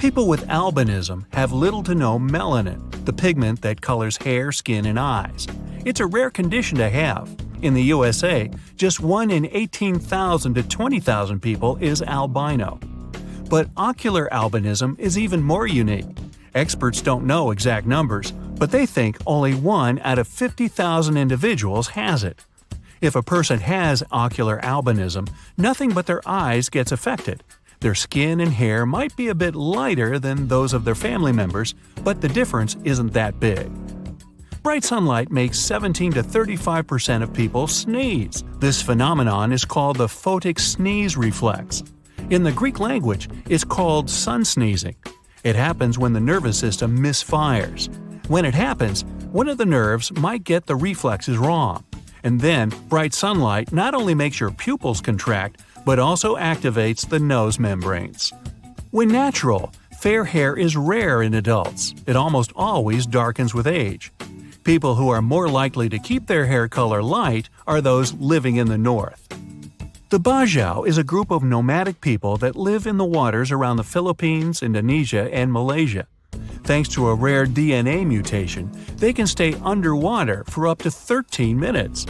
People with albinism have little to no melanin, the pigment that colors hair, skin, and eyes. It's a rare condition to have. In the USA, just 1 in 18,000 to 20,000 people is albino. But ocular albinism is even more unique. Experts don't know exact numbers, but they think only 1 out of 50,000 individuals has it. If a person has ocular albinism, nothing but their eyes gets affected. Their skin and hair might be a bit lighter than those of their family members, but the difference isn't that big. Bright sunlight makes 17 to 35% of people sneeze. This phenomenon is called the photic sneeze reflex. In the Greek language, it's called sun sneezing. It happens when the nervous system misfires. When it happens, one of the nerves might get the reflexes wrong. And then, bright sunlight not only makes your pupils contract, but also activates the nose membranes. When natural, fair hair is rare in adults. It almost always darkens with age. People who are more likely to keep their hair color light are those living in the north. The Bajau is a group of nomadic people that live in the waters around the Philippines, Indonesia, and Malaysia. Thanks to a rare DNA mutation, they can stay underwater for up to 13 minutes.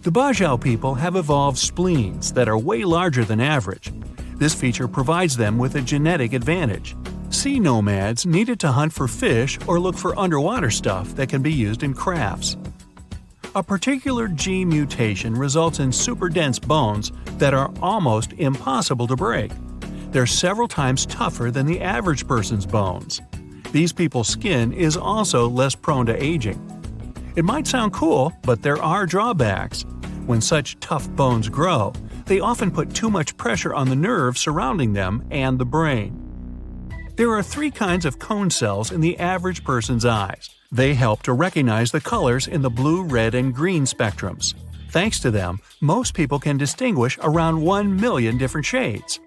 The Bajau people have evolved spleens that are way larger than average. This feature provides them with a genetic advantage. Sea nomads needed to hunt for fish or look for underwater stuff that can be used in crafts. A particular gene mutation results in super dense bones that are almost impossible to break. They're several times tougher than the average person's bones. These people's skin is also less prone to aging. It might sound cool, but there are drawbacks. When such tough bones grow, they often put too much pressure on the nerves surrounding them and the brain. There are 3 kinds of cone cells in the average person's eyes. They help to recognize the colors in the blue, red, and green spectrums. Thanks to them, most people can distinguish around 1 million different shades.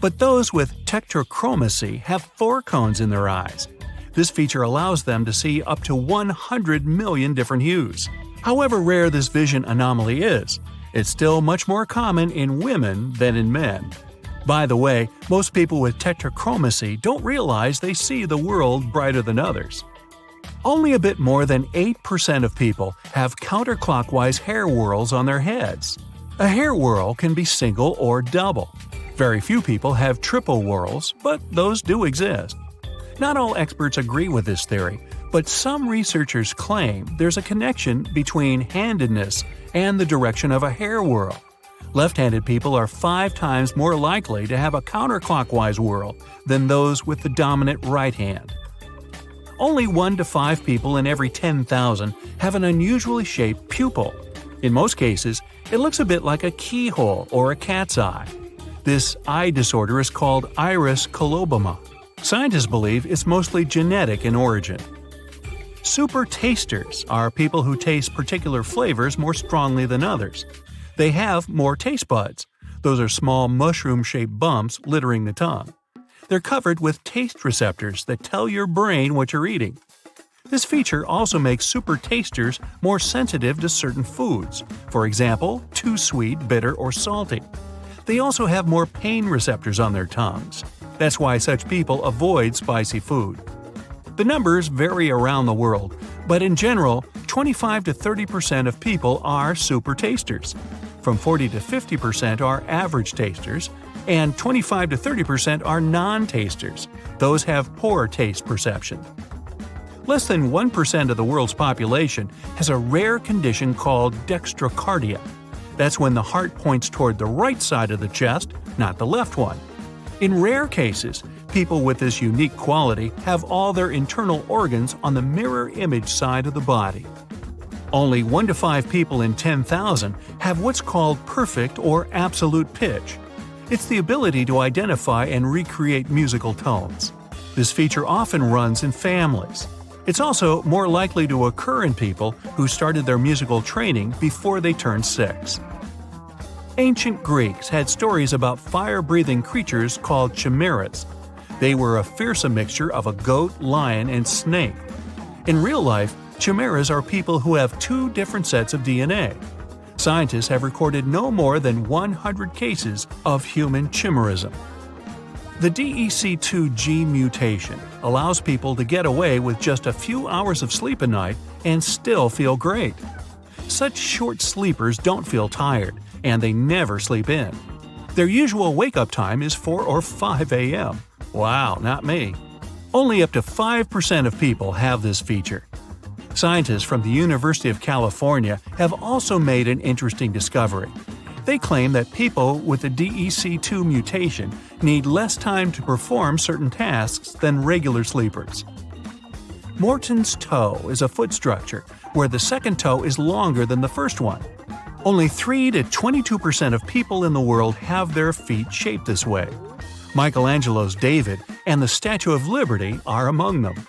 But those with tetrachromacy have 4 cones in their eyes. This feature allows them to see up to 100 million different hues. However rare this vision anomaly is, it's still much more common in women than in men. By the way, most people with tetrachromacy don't realize they see the world brighter than others. Only a bit more than 8% of people have counterclockwise hair whorls on their heads. A hair whorl can be single or double. Very few people have triple whorls, but those do exist. Not all experts agree with this theory, but some researchers claim there's a connection between handedness and the direction of a hair whorl. Left-handed people are 5 times more likely to have a counterclockwise whorl than those with the dominant right hand. Only 1 to 5 people in every 10,000 have an unusually shaped pupil. In most cases, it looks a bit like a keyhole or a cat's eye. This eye disorder is called iris coloboma. Scientists believe it's mostly genetic in origin. Super tasters are people who taste particular flavors more strongly than others. They have more taste buds. Those are small mushroom-shaped bumps littering the tongue. They're covered with taste receptors that tell your brain what you're eating. This feature also makes super tasters more sensitive to certain foods, for example, too sweet, bitter, or salty. They also have more pain receptors on their tongues. That's why such people avoid spicy food. The numbers vary around the world, but in general, 25 to 30% of people are super tasters. From 40 to 50% are average tasters, and 25 to 30% are non-tasters. Those have poor taste perception. Less than 1% of the world's population has a rare condition called dextrocardia. That's when the heart points toward the right side of the chest, not the left one. In rare cases, people with this unique quality have all their internal organs on the mirror image side of the body. Only 1 to 5 people in 10,000 have what's called perfect or absolute pitch. It's the ability to identify and recreate musical tones. This feature often runs in families. It's also more likely to occur in people who started their musical training before they turned 6. Ancient Greeks had stories about fire-breathing creatures called chimeras. They were a fearsome mixture of a goat, lion, and snake. In real life, chimeras are people who have 2 different sets of DNA. Scientists have recorded no more than 100 cases of human chimerism. The DEC2 gene mutation allows people to get away with just a few hours of sleep a night and still feel great. Such short sleepers don't feel tired, and they never sleep in. Their usual wake-up time is 4 or 5 a.m. Wow, not me. Only up to 5% of people have this feature. Scientists from the University of California have also made an interesting discovery. They claim that people with the DEC2 mutation need less time to perform certain tasks than regular sleepers. Morton's toe is a foot structure where the second toe is longer than the first one. Only 3 to 22% of people in the world have their feet shaped this way. Michelangelo's David and the Statue of Liberty are among them.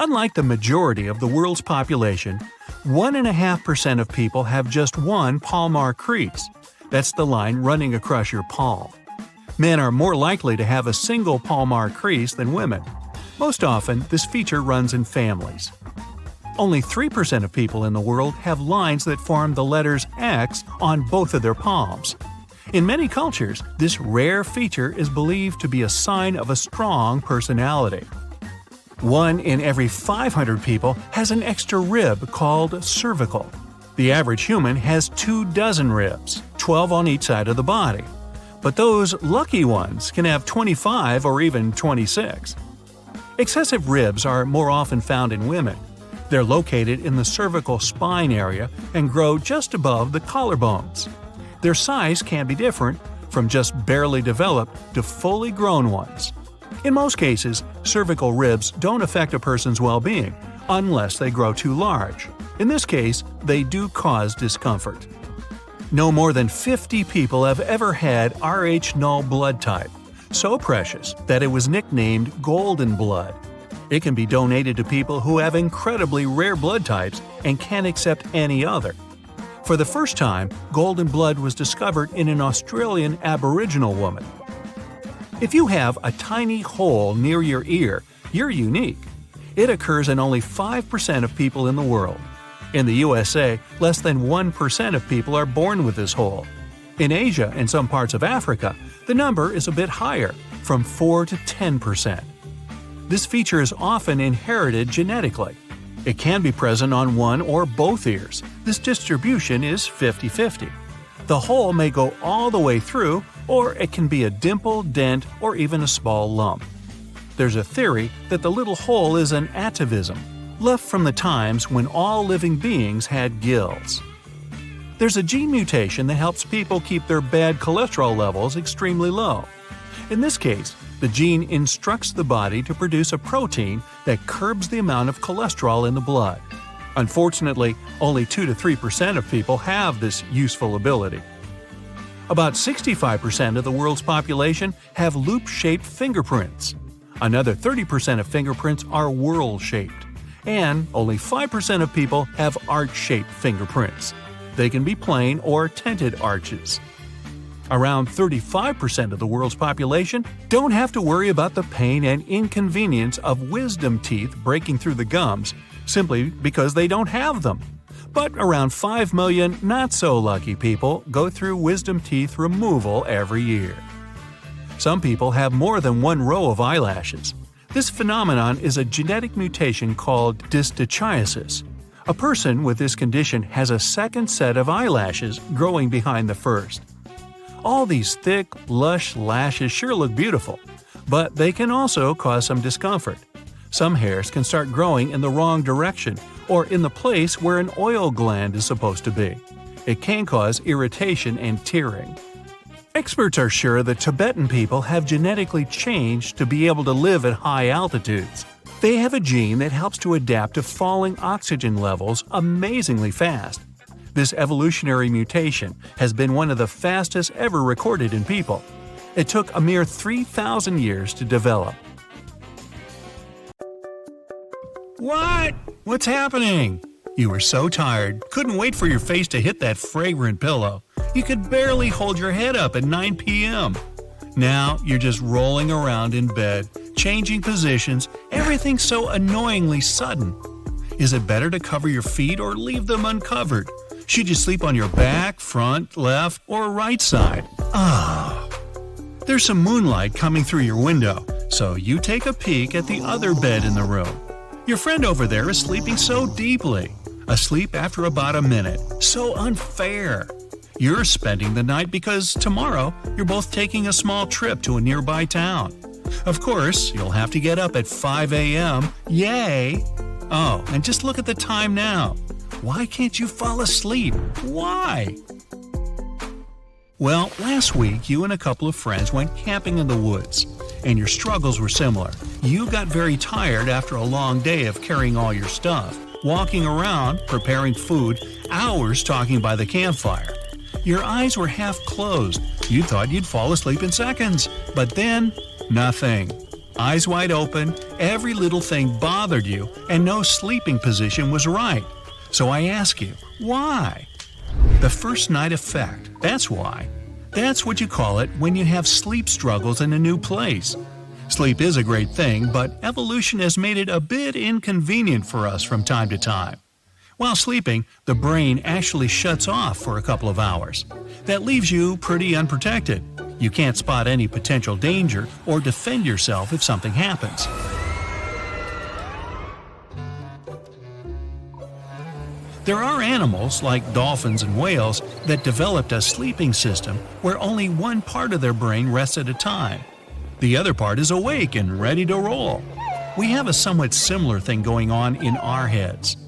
Unlike the majority of the world's population, 1.5% of people have just one palmar crease. That's the line running across your palm. Men are more likely to have a single palmar crease than women. Most often, this feature runs in families. Only 3% of people in the world have lines that form the letters X on both of their palms. In many cultures, this rare feature is believed to be a sign of a strong personality. 1 in every 500 people has an extra rib called cervical. The average human has 24 ribs, 12 on each side of the body. But those lucky ones can have 25 or even 26. Excessive ribs are more often found in women. They're located in the cervical spine area and grow just above the collarbones. Their size can be different, from just barely developed to fully grown ones. In most cases, cervical ribs don't affect a person's well-being, unless they grow too large. In this case, they do cause discomfort. No more than 50 people have ever had Rh null blood type, so precious that it was nicknamed golden blood. It can be donated to people who have incredibly rare blood types and can't accept any other. For the first time, golden blood was discovered in an Australian Aboriginal woman. If you have a tiny hole near your ear, you're unique. It occurs in only 5% of people in the world. In the USA, less than 1% of people are born with this hole. In Asia and some parts of Africa, the number is a bit higher, from 4 to 10%. This feature is often inherited genetically. It can be present on one or both ears. This distribution is 50-50. The hole may go all the way through, or it can be a dimple, dent, or even a small lump. There's a theory that the little hole is an atavism, left from the times when all living beings had gills. There's a gene mutation that helps people keep their bad cholesterol levels extremely low. In this case, the gene instructs the body to produce a protein that curbs the amount of cholesterol in the blood. Unfortunately, only 2 to 3% of people have this useful ability. About 65% of the world's population have loop-shaped fingerprints. Another 30% of fingerprints are whorl-shaped. And only 5% of people have arch-shaped fingerprints. They can be plain or tinted arches. Around 35% of the world's population don't have to worry about the pain and inconvenience of wisdom teeth breaking through the gums, simply because they don't have them. But around 5 million not-so-lucky people go through wisdom teeth removal every year. Some people have more than one row of eyelashes. This phenomenon is a genetic mutation called dystachiasis. A person with this condition has a second set of eyelashes growing behind the first. All these thick, lush lashes sure look beautiful, but they can also cause some discomfort. Some hairs can start growing in the wrong direction or in the place where an oil gland is supposed to be. It can cause irritation and tearing. Experts are sure that Tibetan people have genetically changed to be able to live at high altitudes. They have a gene that helps to adapt to falling oxygen levels amazingly fast. This evolutionary mutation has been one of the fastest ever recorded in people. It took a mere 3,000 years to develop. What? What's happening? You were so tired, couldn't wait for your face to hit that fragrant pillow. You could barely hold your head up at 9 p.m. Now you're just rolling around in bed, changing positions, everything's so annoyingly sudden. Is it better to cover your feet or leave them uncovered? Should you sleep on your back, front, left, or right side? There's some moonlight coming through your window, so you take a peek at the other bed in the room. Your friend over there is sleeping so deeply. Asleep after about a minute. So unfair. You're spending the night because tomorrow you're both taking a small trip to a nearby town. Of course, you'll have to get up at 5 a.m. Yay! Oh, and just look at the time now. Why can't you fall asleep? Why? Well, last week you and a couple of friends went camping in the woods, and your struggles were similar. You got very tired after a long day of carrying all your stuff, walking around, preparing food, hours talking by the campfire. Your eyes were half closed. You thought you'd fall asleep in seconds, but then, nothing. Eyes wide open, every little thing bothered you, and no sleeping position was right. So I ask you, why? The first night effect, that's why. That's what you call it when you have sleep struggles in a new place. Sleep is a great thing, but evolution has made it a bit inconvenient for us from time to time. While sleeping, the brain actually shuts off for a couple of hours. That leaves you pretty unprotected. You can't spot any potential danger or defend yourself if something happens. There are animals, like dolphins and whales, that developed a sleeping system where only one part of their brain rests at a time. The other part is awake and ready to roll. We have a somewhat similar thing going on in our heads.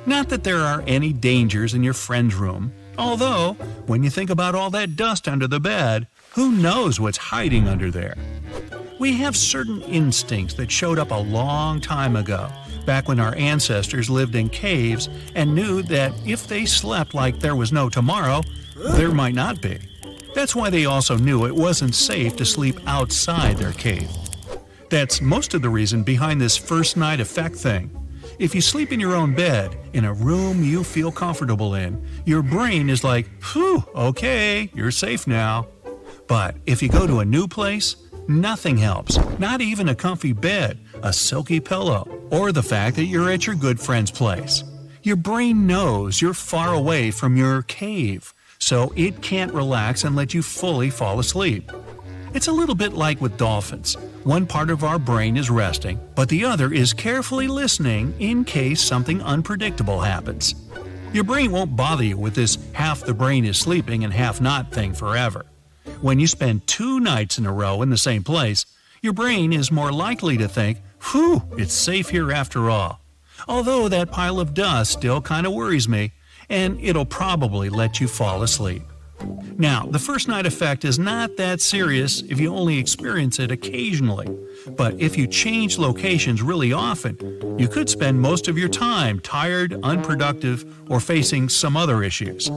Not that there are any dangers in your friend's room, although, when you think about all that dust under the bed, who knows what's hiding under there? We have certain instincts that showed up a long time ago, back when our ancestors lived in caves and knew that if they slept like there was no tomorrow, there might not be. That's why they also knew it wasn't safe to sleep outside their cave. That's most of the reason behind this first night effect thing. If you sleep in your own bed, in a room you feel comfortable in, your brain is like, phew, okay, you're safe now. But if you go to a new place, nothing helps, not even a comfy bed, a silky pillow, or the fact that you're at your good friend's place. Your brain knows you're far away from your cave, so it can't relax and let you fully fall asleep. It's a little bit like with dolphins. One part of our brain is resting, but the other is carefully listening in case something unpredictable happens. Your brain won't bother you with this half the brain is sleeping and half not thing forever. When you spend 2 nights in a row in the same place, your brain is more likely to think, whew, it's safe here after all. Although that pile of dust still kind of worries me, and it'll probably let you fall asleep. Now, the first night effect is not that serious if you only experience it occasionally, but if you change locations really often, you could spend most of your time tired, unproductive, or facing some other issues.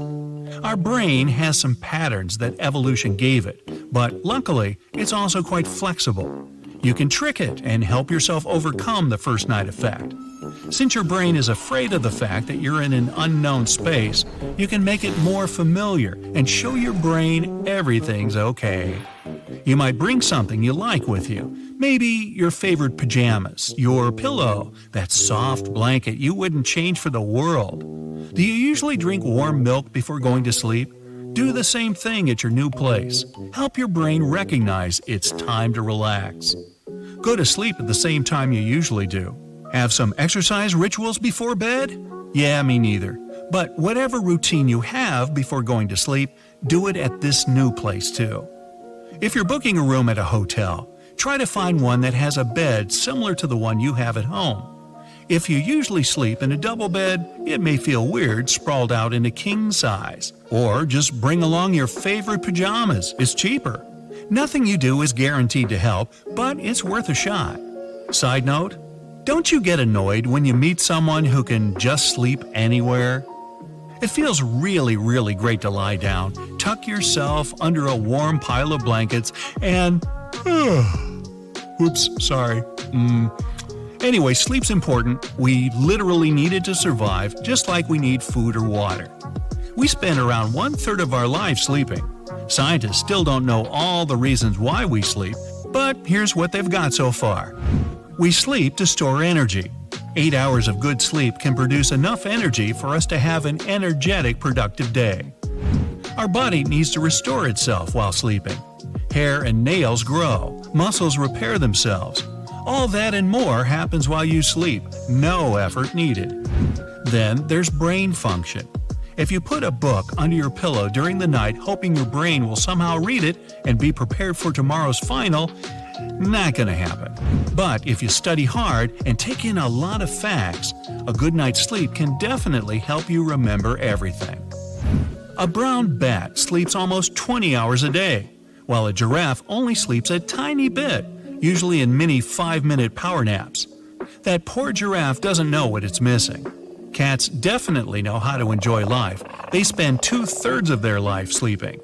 Our brain has some patterns that evolution gave it, but luckily, it's also quite flexible. You can trick it and help yourself overcome the first night effect. Since your brain is afraid of the fact that you're in an unknown space, you can make it more familiar and show your brain everything's okay. You might bring something you like with you. Maybe your favorite pajamas, your pillow, that soft blanket you wouldn't change for the world. Do you usually drink warm milk before going to sleep? Do the same thing at your new place. Help your brain recognize it's time to relax. Go to sleep at the same time you usually do. Have some exercise rituals before bed? Yeah, me neither. But whatever routine you have before going to sleep, do it at this new place too. If you're booking a room at a hotel, try to find one that has a bed similar to the one you have at home. If you usually sleep in a double bed, it may feel weird sprawled out in a king size. Or just bring along your favorite pajamas, it's cheaper. Nothing you do is guaranteed to help, but it's worth a shot. Side note, don't you get annoyed when you meet someone who can just sleep anywhere? It feels really, really great to lie down, tuck yourself under a warm pile of blankets, and... Oops, sorry. Anyway, sleep's important. We literally need it to survive, just like we need food or water. We spend around 1/3 of our lives sleeping. Scientists still don't know all the reasons why we sleep, but here's what they've got so far. We sleep to store energy. 8 hours of good sleep can produce enough energy for us to have an energetic, productive day. Our body needs to restore itself while sleeping. Hair and nails grow, muscles repair themselves. All that and more happens while you sleep, no effort needed. Then there's brain function. If you put a book under your pillow during the night hoping your brain will somehow read it and be prepared for tomorrow's final, not gonna happen. But if you study hard and take in a lot of facts, a good night's sleep can definitely help you remember everything. A brown bat sleeps almost 20 hours a day, while a giraffe only sleeps a tiny bit, usually in mini 5-minute power naps. That poor giraffe doesn't know what it's missing. Cats definitely know how to enjoy life. They spend 2/3 of their life sleeping.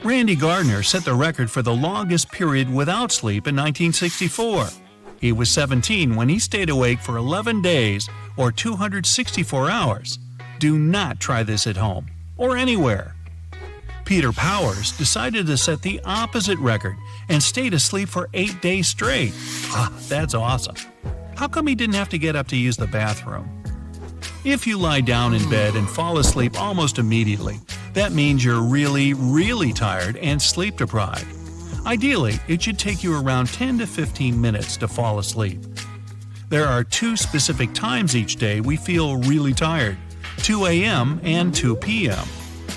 Randy Gardner set the record for the longest period without sleep in 1964. He was 17 when he stayed awake for 11 days or 264 hours. Do not try this at home or anywhere. Peter Powers decided to set the opposite record and stayed asleep for 8 days straight. That's awesome. How come he didn't have to get up to use the bathroom? If you lie down in bed and fall asleep almost immediately, that means you're really, really tired and sleep deprived. Ideally, it should take you around 10 to 15 minutes to fall asleep. There are 2 specific times each day we feel really tired, 2 a.m. and 2 p.m.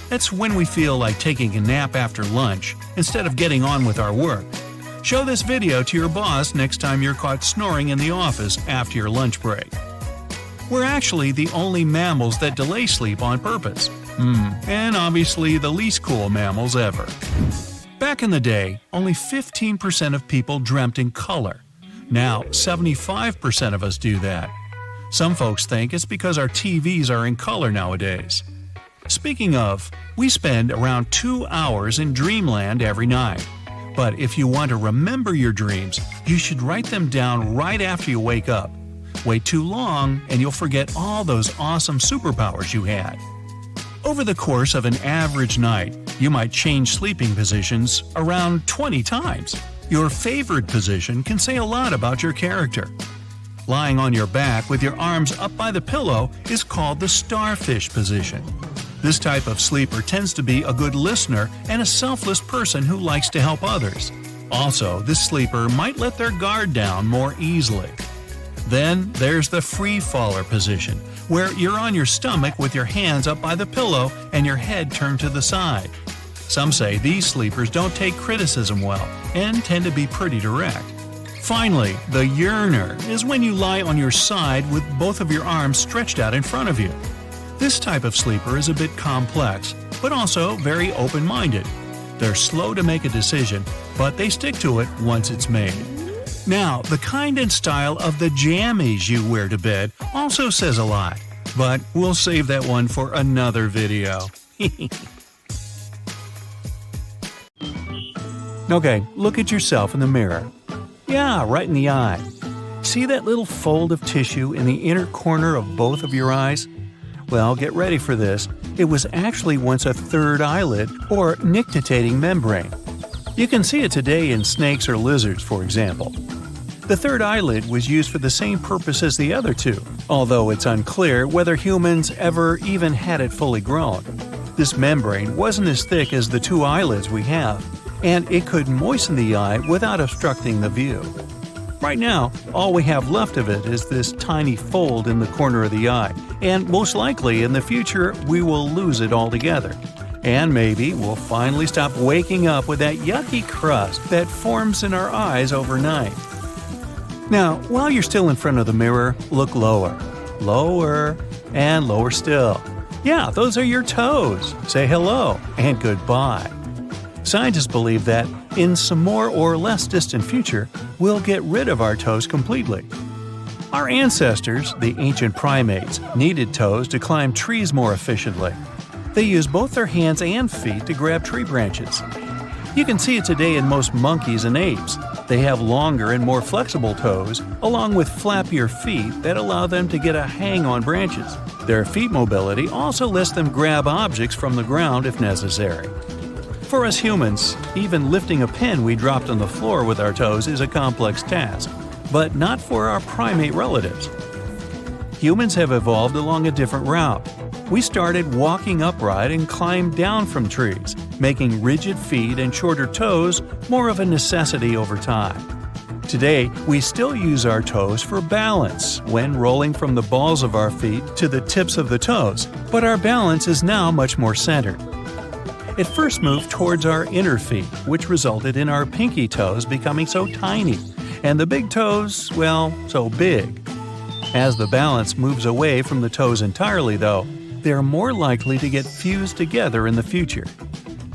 That's when we feel like taking a nap after lunch instead of getting on with our work. Show this video to your boss next time you're caught snoring in the office after your lunch break. We're actually the only mammals that delay sleep on purpose. And obviously the least cool mammals ever. Back in the day, only 15% of people dreamt in color. Now, 75% of us do that. Some folks think it's because our TVs are in color nowadays. Speaking of, we spend around 2 hours in dreamland every night. But if you want to remember your dreams, you should write them down right after you wake up. Wait too long and you'll forget all those awesome superpowers you had. Over the course of an average night, you might change sleeping positions around 20 times. Your favorite position can say a lot about your character. Lying on your back with your arms up by the pillow is called the starfish position. This type of sleeper tends to be a good listener and a selfless person who likes to help others. Also, this sleeper might let their guard down more easily. Then there's the free-faller position, where you're on your stomach with your hands up by the pillow and your head turned to the side. Some say these sleepers don't take criticism well and tend to be pretty direct. Finally, the yearner is when you lie on your side with both of your arms stretched out in front of you. This type of sleeper is a bit complex, but also very open-minded. They're slow to make a decision, but they stick to it once it's made. Now, the kind and style of the jammies you wear to bed also says a lot, but we'll save that one for another video. Okay, look at yourself in the mirror. Yeah, right in the eye. See that little fold of tissue in the inner corner of both of your eyes? Well, get ready for this. It was actually once a third eyelid or nictitating membrane. You can see it today in snakes or lizards, for example. The third eyelid was used for the same purpose as the other two, although it's unclear whether humans ever even had it fully grown. This membrane wasn't as thick as the 2 eyelids we have, and it could moisten the eye without obstructing the view. Right now, all we have left of it is this tiny fold in the corner of the eye, and most likely in the future we will lose it altogether. And maybe we'll finally stop waking up with that yucky crust that forms in our eyes overnight. Now, while you're still in front of the mirror, look lower. Lower, and lower still. Yeah, those are your toes. Say hello and goodbye. Scientists believe that, in some more or less distant future, we'll get rid of our toes completely. Our ancestors, the ancient primates, needed toes to climb trees more efficiently. They used both their hands and feet to grab tree branches. You can see it today in most monkeys and apes. They have longer and more flexible toes, along with flappier feet that allow them to get a hang on branches. Their feet mobility also lets them grab objects from the ground if necessary. For us humans, even lifting a pen we dropped on the floor with our toes is a complex task, but not for our primate relatives. Humans have evolved along a different route. We started walking upright and climbed down from trees, making rigid feet and shorter toes more of a necessity over time. Today, we still use our toes for balance when rolling from the balls of our feet to the tips of the toes, but our balance is now much more centered. It first moved towards our inner feet, which resulted in our pinky toes becoming so tiny, and the big toes, well, so big. As the balance moves away from the toes entirely, though, they are more likely to get fused together in the future.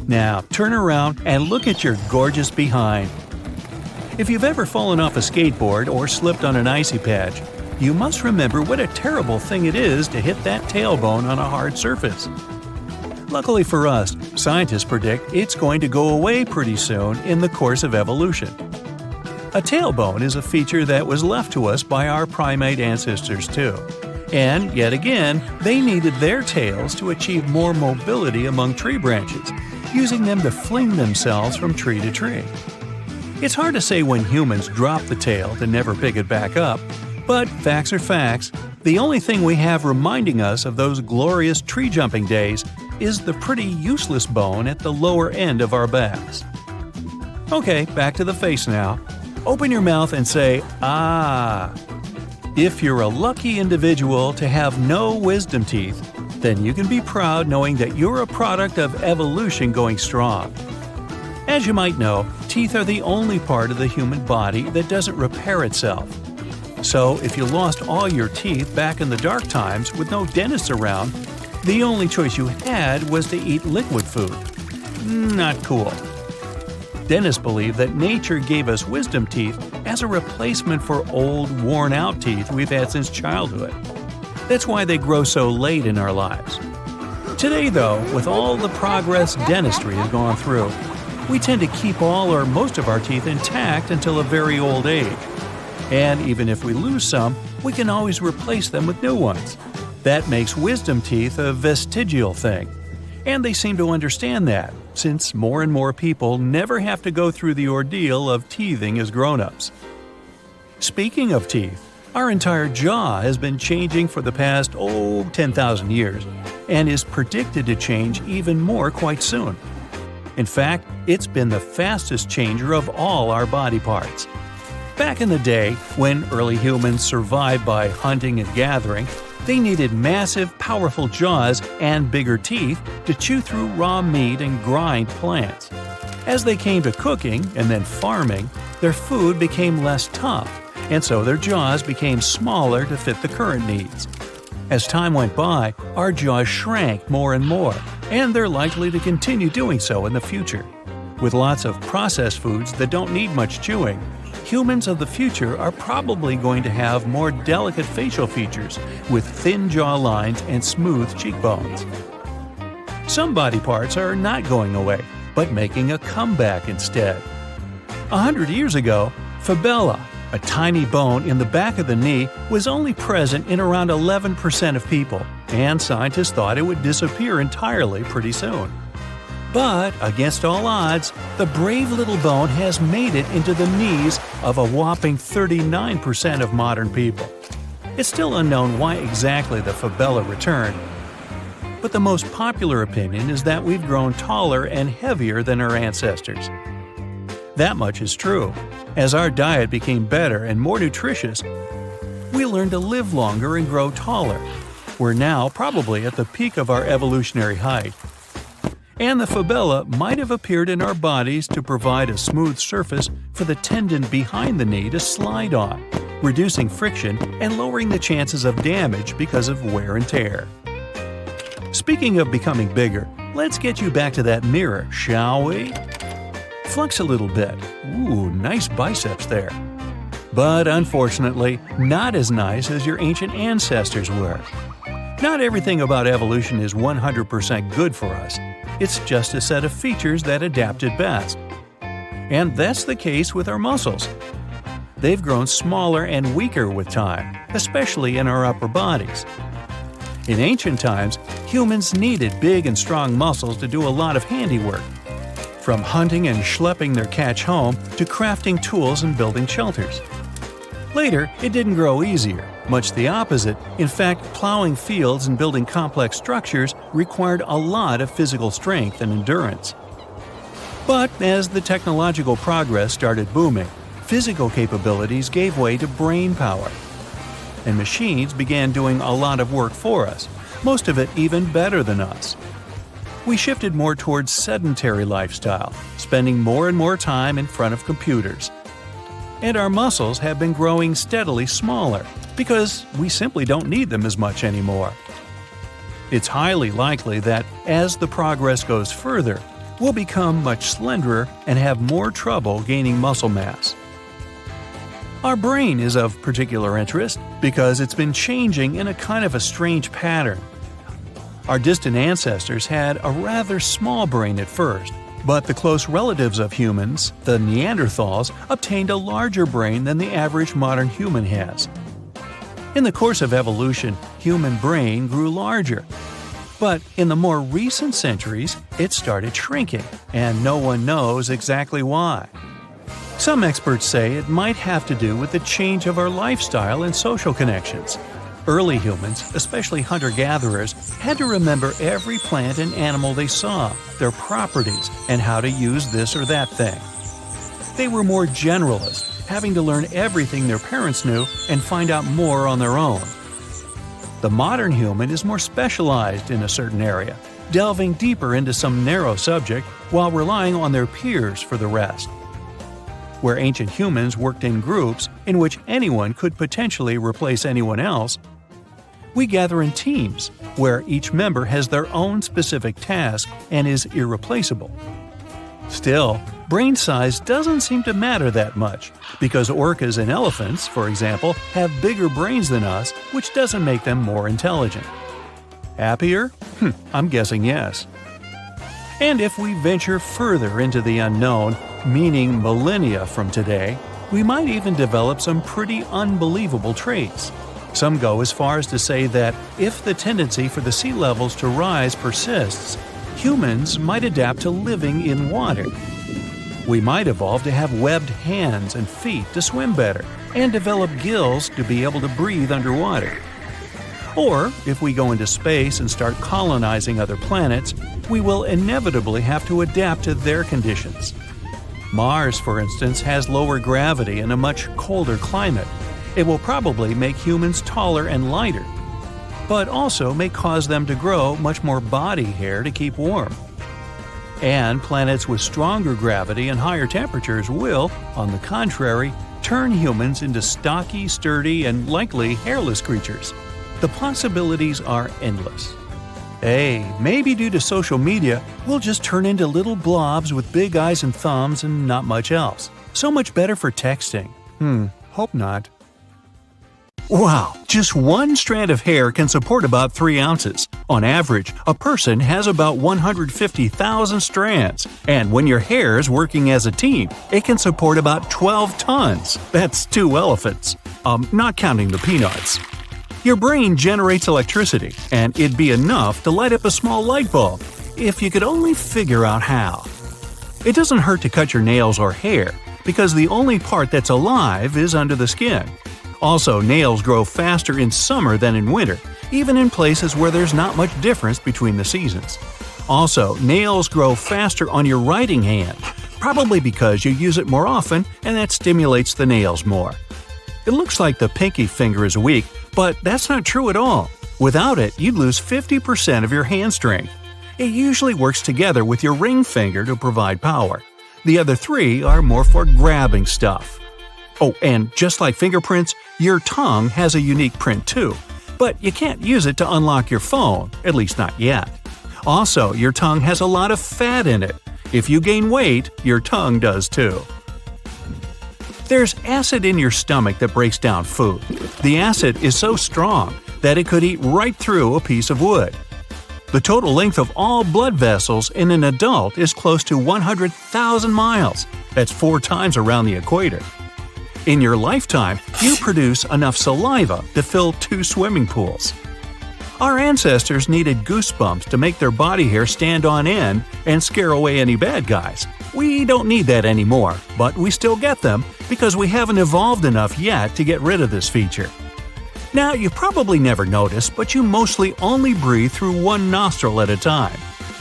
Now, turn around and look at your gorgeous behind. If you've ever fallen off a skateboard or slipped on an icy patch, you must remember what a terrible thing it is to hit that tailbone on a hard surface. Luckily for us, scientists predict it's going to go away pretty soon in the course of evolution. A tailbone is a feature that was left to us by our primate ancestors too. And yet again, they needed their tails to achieve more mobility among tree branches, using them to fling themselves from tree to tree. It's hard to say when humans drop the tail to never pick it back up, but facts are facts. The only thing we have reminding us of those glorious tree-jumping days is the pretty useless bone at the lower end of our backs. Okay, back to the face now. Open your mouth and say, "Ah." If you're a lucky individual to have no wisdom teeth, then you can be proud knowing that you're a product of evolution going strong. As you might know, teeth are the only part of the human body that doesn't repair itself. So if you lost all your teeth back in the dark times with no dentists around, the only choice you had was to eat liquid food. Not cool. Dentists believe that nature gave us wisdom teeth as a replacement for old, worn-out teeth we've had since childhood. That's why they grow so late in our lives. Today, though, with all the progress dentistry has gone through, we tend to keep all or most of our teeth intact until a very old age. And even if we lose some, we can always replace them with new ones. That makes wisdom teeth a vestigial thing. And they seem to understand that, since more and more people never have to go through the ordeal of teething as grown-ups. Speaking of teeth, our entire jaw has been changing for the past, 10,000 years, and is predicted to change even more quite soon. In fact, it's been the fastest changer of all our body parts. Back in the day, when early humans survived by hunting and gathering, they needed massive, powerful jaws and bigger teeth to chew through raw meat and grind plants. As they came to cooking and then farming, their food became less tough, and so their jaws became smaller to fit the current needs. As time went by, our jaws shrank more and more, and they're likely to continue doing so in the future. With lots of processed foods that don't need much chewing, humans of the future are probably going to have more delicate facial features with thin jaw lines and smooth cheekbones. Some body parts are not going away, but making a comeback instead. 100 years ago, fibula, a tiny bone in the back of the knee, was only present in around 11% of people, and scientists thought it would disappear entirely pretty soon. But, against all odds, the brave little bone has made it into the knees of a whopping 39% of modern people. It's still unknown why exactly the fibula returned, but the most popular opinion is that we've grown taller and heavier than our ancestors. That much is true. As our diet became better and more nutritious, we learned to live longer and grow taller. We're now probably at the peak of our evolutionary height. And the fibula might have appeared in our bodies to provide a smooth surface for the tendon behind the knee to slide on, reducing friction and lowering the chances of damage because of wear and tear. Speaking of becoming bigger, let's get you back to that mirror, shall we? Flex a little bit. Ooh, nice biceps there. But unfortunately, not as nice as your ancient ancestors were. Not everything about evolution is 100% good for us. It's just a set of features that adapted best. And that's the case with our muscles. They've grown smaller and weaker with time, especially in our upper bodies. In ancient times, humans needed big and strong muscles to do a lot of handiwork, from hunting and schlepping their catch home to crafting tools and building shelters. Later, it didn't grow easier. Much the opposite. In fact, plowing fields and building complex structures required a lot of physical strength and endurance. But as the technological progress started booming, physical capabilities gave way to brain power. And machines began doing a lot of work for us, most of it even better than us. We shifted more towards sedentary lifestyle, spending more and more time in front of computers. And our muscles have been growing steadily smaller, because we simply don't need them as much anymore. It's highly likely that as the progress goes further, we'll become much slenderer and have more trouble gaining muscle mass. Our brain is of particular interest because it's been changing in a kind of a strange pattern. Our distant ancestors had a rather small brain at first, but the close relatives of humans, the Neanderthals, obtained a larger brain than the average modern human has. In the course of evolution, human brain grew larger. But in the more recent centuries, it started shrinking, and no one knows exactly why. Some experts say it might have to do with the change of our lifestyle and social connections. Early humans, especially hunter-gatherers, had to remember every plant and animal they saw, their properties, and how to use this or that thing. They were more generalist, having to learn everything their parents knew and find out more on their own. The modern human is more specialized in a certain area, delving deeper into some narrow subject while relying on their peers for the rest. Where ancient humans worked in groups in which anyone could potentially replace anyone else, we gather in teams, where each member has their own specific task and is irreplaceable. Still, brain size doesn't seem to matter that much, because orcas and elephants, for example, have bigger brains than us, which doesn't make them more intelligent. Happier? I'm guessing yes. And if we venture further into the unknown, meaning millennia from today, we might even develop some pretty unbelievable traits. Some go as far as to say that if the tendency for the sea levels to rise persists, humans might adapt to living in water. We might evolve to have webbed hands and feet to swim better, and develop gills to be able to breathe underwater. Or, if we go into space and start colonizing other planets, we will inevitably have to adapt to their conditions. Mars, for instance, has lower gravity and a much colder climate. It will probably make humans taller and lighter, but also may cause them to grow much more body hair to keep warm. And planets with stronger gravity and higher temperatures will, on the contrary, turn humans into stocky, sturdy, and likely hairless creatures. The possibilities are endless. Hey, maybe due to social media, we'll just turn into little blobs with big eyes and thumbs and not much else. So much better for texting. Hope not. Wow, just one strand of hair can support about 3 ounces. On average, a person has about 150,000 strands. And when your hair is working as a team, it can support about 12 tons. That's 2 elephants. Not counting the peanuts. Your brain generates electricity, and it'd be enough to light up a small light bulb, if you could only figure out how. It doesn't hurt to cut your nails or hair, because the only part that's alive is under the skin. Also, nails grow faster in summer than in winter, even in places where there's not much difference between the seasons. Also, nails grow faster on your writing hand, probably because you use it more often and that stimulates the nails more. It looks like the pinky finger is weak, but that's not true at all. Without it, you'd lose 50% of your hand strength. It usually works together with your ring finger to provide power. The other 3 are more for grabbing stuff. Oh, and just like fingerprints, your tongue has a unique print too. But you can't use it to unlock your phone, at least not yet. Also, your tongue has a lot of fat in it. If you gain weight, your tongue does too. There's acid in your stomach that breaks down food. The acid is so strong that it could eat right through a piece of wood. The total length of all blood vessels in an adult is close to 100,000 miles. That's 4 times around the equator. In your lifetime, you produce enough saliva to fill 2 swimming pools. Our ancestors needed goosebumps to make their body hair stand on end and scare away any bad guys. We don't need that anymore, but we still get them because we haven't evolved enough yet to get rid of this feature. Now, you probably never noticed, but you mostly only breathe through one nostril at a time.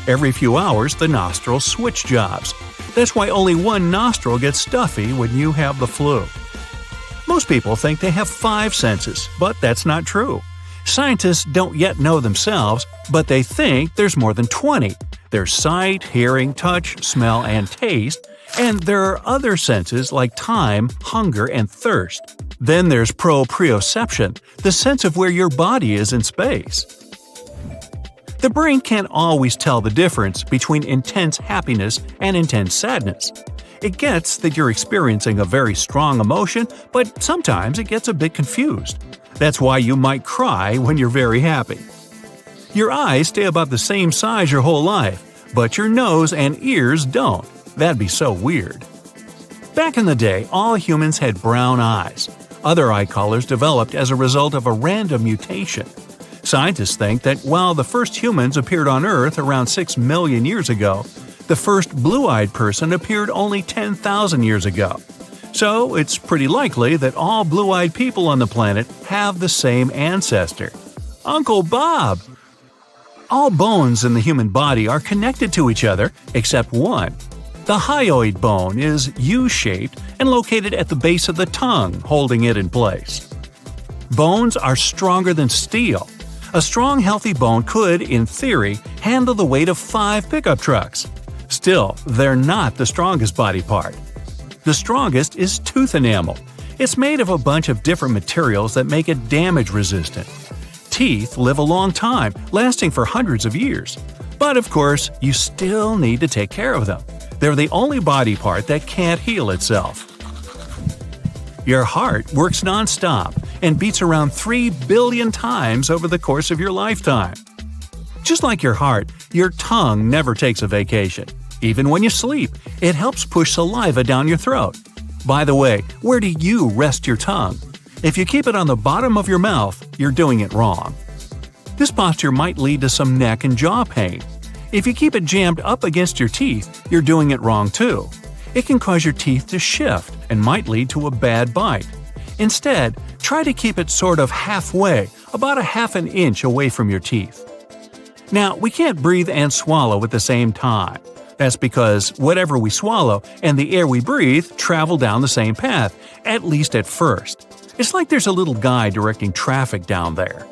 Every few hours, the nostrils switch jobs. That's why only one nostril gets stuffy when you have the flu. Most people think they have 5 senses, but that's not true. Scientists don't yet know themselves, but they think there's more than 20. There's sight, hearing, touch, smell, and taste, and there are other senses like time, hunger, and thirst. Then there's proprioception, the sense of where your body is in space. The brain can't always tell the difference between intense happiness and intense sadness. It gets that you're experiencing a very strong emotion, but sometimes it gets a bit confused. That's why you might cry when you're very happy. Your eyes stay about the same size your whole life, but your nose and ears don't. That'd be so weird. Back in the day, all humans had brown eyes. Other eye colors developed as a result of a random mutation. Scientists think that while the first humans appeared on Earth around 6 million years ago, the first blue-eyed person appeared only 10,000 years ago. So it's pretty likely that all blue-eyed people on the planet have the same ancestor. Uncle Bob! All bones in the human body are connected to each other except one. The hyoid bone is U-shaped and located at the base of the tongue, holding it in place. Bones are stronger than steel. A strong, healthy bone could, in theory, handle the weight of 5 pickup trucks. Still, they're not the strongest body part. The strongest is tooth enamel. It's made of a bunch of different materials that make it damage-resistant. Teeth live a long time, lasting for hundreds of years. But of course, you still need to take care of them. They're the only body part that can't heal itself. Your heart works non-stop and beats around 3 billion times over the course of your lifetime. Just like your heart, your tongue never takes a vacation. Even when you sleep, it helps push saliva down your throat. By the way, where do you rest your tongue? If you keep it on the bottom of your mouth, you're doing it wrong. This posture might lead to some neck and jaw pain. If you keep it jammed up against your teeth, you're doing it wrong too. It can cause your teeth to shift and might lead to a bad bite. Instead, try to keep it sort of halfway, about a half an inch away from your teeth. Now, we can't breathe and swallow at the same time. That's because whatever we swallow and the air we breathe travel down the same path, at least at first. It's like there's a little guy directing traffic down there.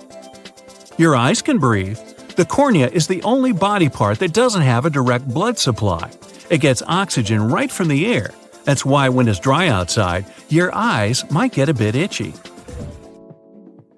Your eyes can breathe. The cornea is the only body part that doesn't have a direct blood supply. It gets oxygen right from the air. That's why when it's dry outside, your eyes might get a bit itchy.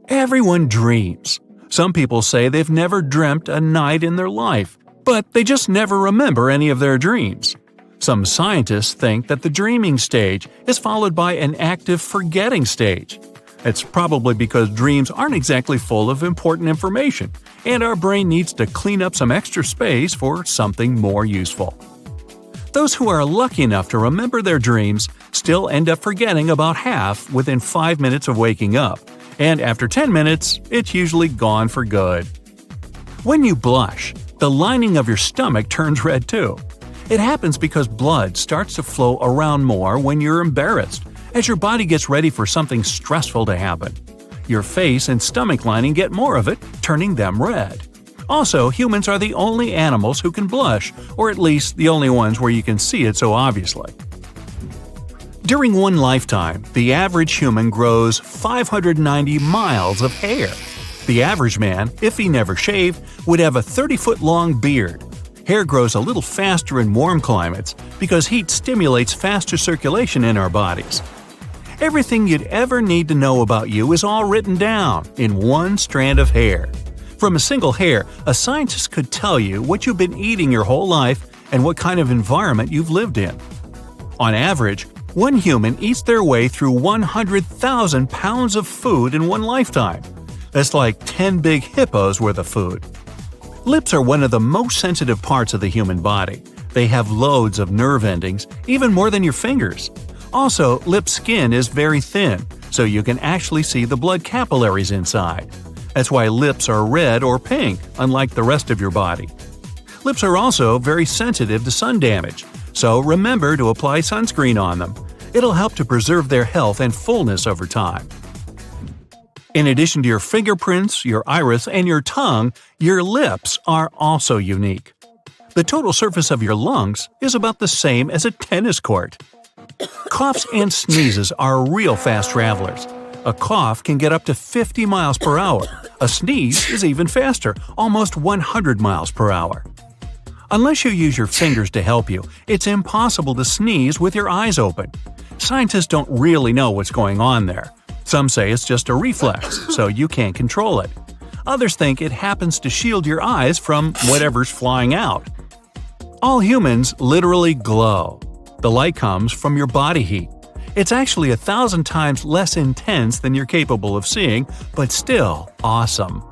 Everyone dreams. Some people say they've never dreamt a night in their life, but they just never remember any of their dreams. Some scientists think that the dreaming stage is followed by an active forgetting stage. It's probably because dreams aren't exactly full of important information, and our brain needs to clean up some extra space for something more useful. Those who are lucky enough to remember their dreams still end up forgetting about half within 5 minutes of waking up, and after 10 minutes, it's usually gone for good. When you blush, the lining of your stomach turns red too. It happens because blood starts to flow around more when you're embarrassed, as your body gets ready for something stressful to happen. Your face and stomach lining get more of it, turning them red. Also, humans are the only animals who can blush, or at least the only ones where you can see it so obviously. During one lifetime, the average human grows 590 miles of hair. The average man, if he never shaved, would have a 30-foot-long beard. Hair grows a little faster in warm climates because heat stimulates faster circulation in our bodies. Everything you'd ever need to know about you is all written down in one strand of hair. From a single hair, a scientist could tell you what you've been eating your whole life and what kind of environment you've lived in. On average, one human eats their way through 100,000 pounds of food in one lifetime. That's like 10 big hippos worth of food. Lips are one of the most sensitive parts of the human body. They have loads of nerve endings, even more than your fingers. Also, lip skin is very thin, so you can actually see the blood capillaries inside. That's why lips are red or pink, unlike the rest of your body. Lips are also very sensitive to sun damage, so remember to apply sunscreen on them. It'll help to preserve their health and fullness over time. In addition to your fingerprints, your iris, and your tongue, your lips are also unique. The total surface of your lungs is about the same as a tennis court. Coughs and sneezes are real fast travelers. A cough can get up to 50 miles per hour. A sneeze is even faster, almost 100 miles per hour. Unless you use your fingers to help you, it's impossible to sneeze with your eyes open. Scientists don't really know what's going on there. Some say it's just a reflex, so you can't control it. Others think it happens to shield your eyes from whatever's flying out. All humans literally glow. The light comes from your body heat. It's actually 1,000 times less intense than you're capable of seeing, but still awesome.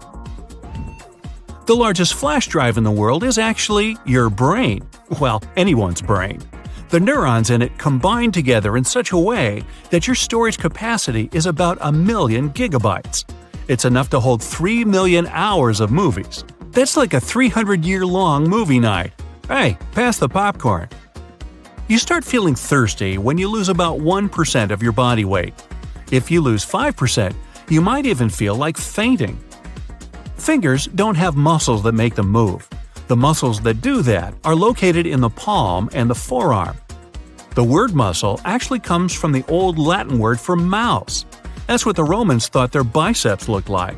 The largest flash drive in the world is actually your brain. Well, anyone's brain. The neurons in it combine together in such a way that your storage capacity is about 1 million gigabytes. It's enough to hold 3 million hours of movies. That's like a 300-year-long movie night. Hey, pass the popcorn. You start feeling thirsty when you lose about 1% of your body weight. If you lose 5%, you might even feel like fainting. Fingers don't have muscles that make them move. The muscles that do that are located in the palm and the forearm. The word muscle actually comes from the old Latin word for mouse. That's what the Romans thought their biceps looked like.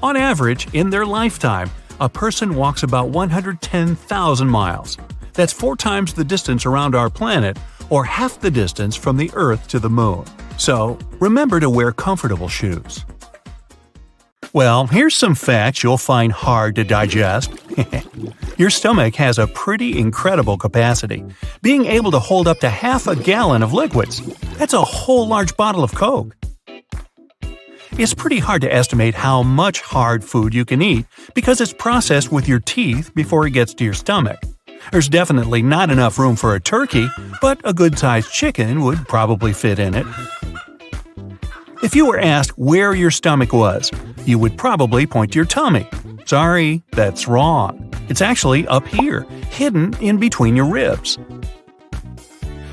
On average, in their lifetime, a person walks about 110,000 miles. That's 4 times the distance around our planet, or half the distance from the Earth to the Moon. So, remember to wear comfortable shoes. Well, here's some facts you'll find hard to digest. Your stomach has a pretty incredible capacity, being able to hold up to half a gallon of liquids. That's a whole large bottle of Coke. It's pretty hard to estimate how much hard food you can eat because it's processed with your teeth before it gets to your stomach. There's definitely not enough room for a turkey, but a good-sized chicken would probably fit in it. If you were asked where your stomach was, you would probably point to your tummy. Sorry, that's wrong. It's actually up here, hidden in between your ribs.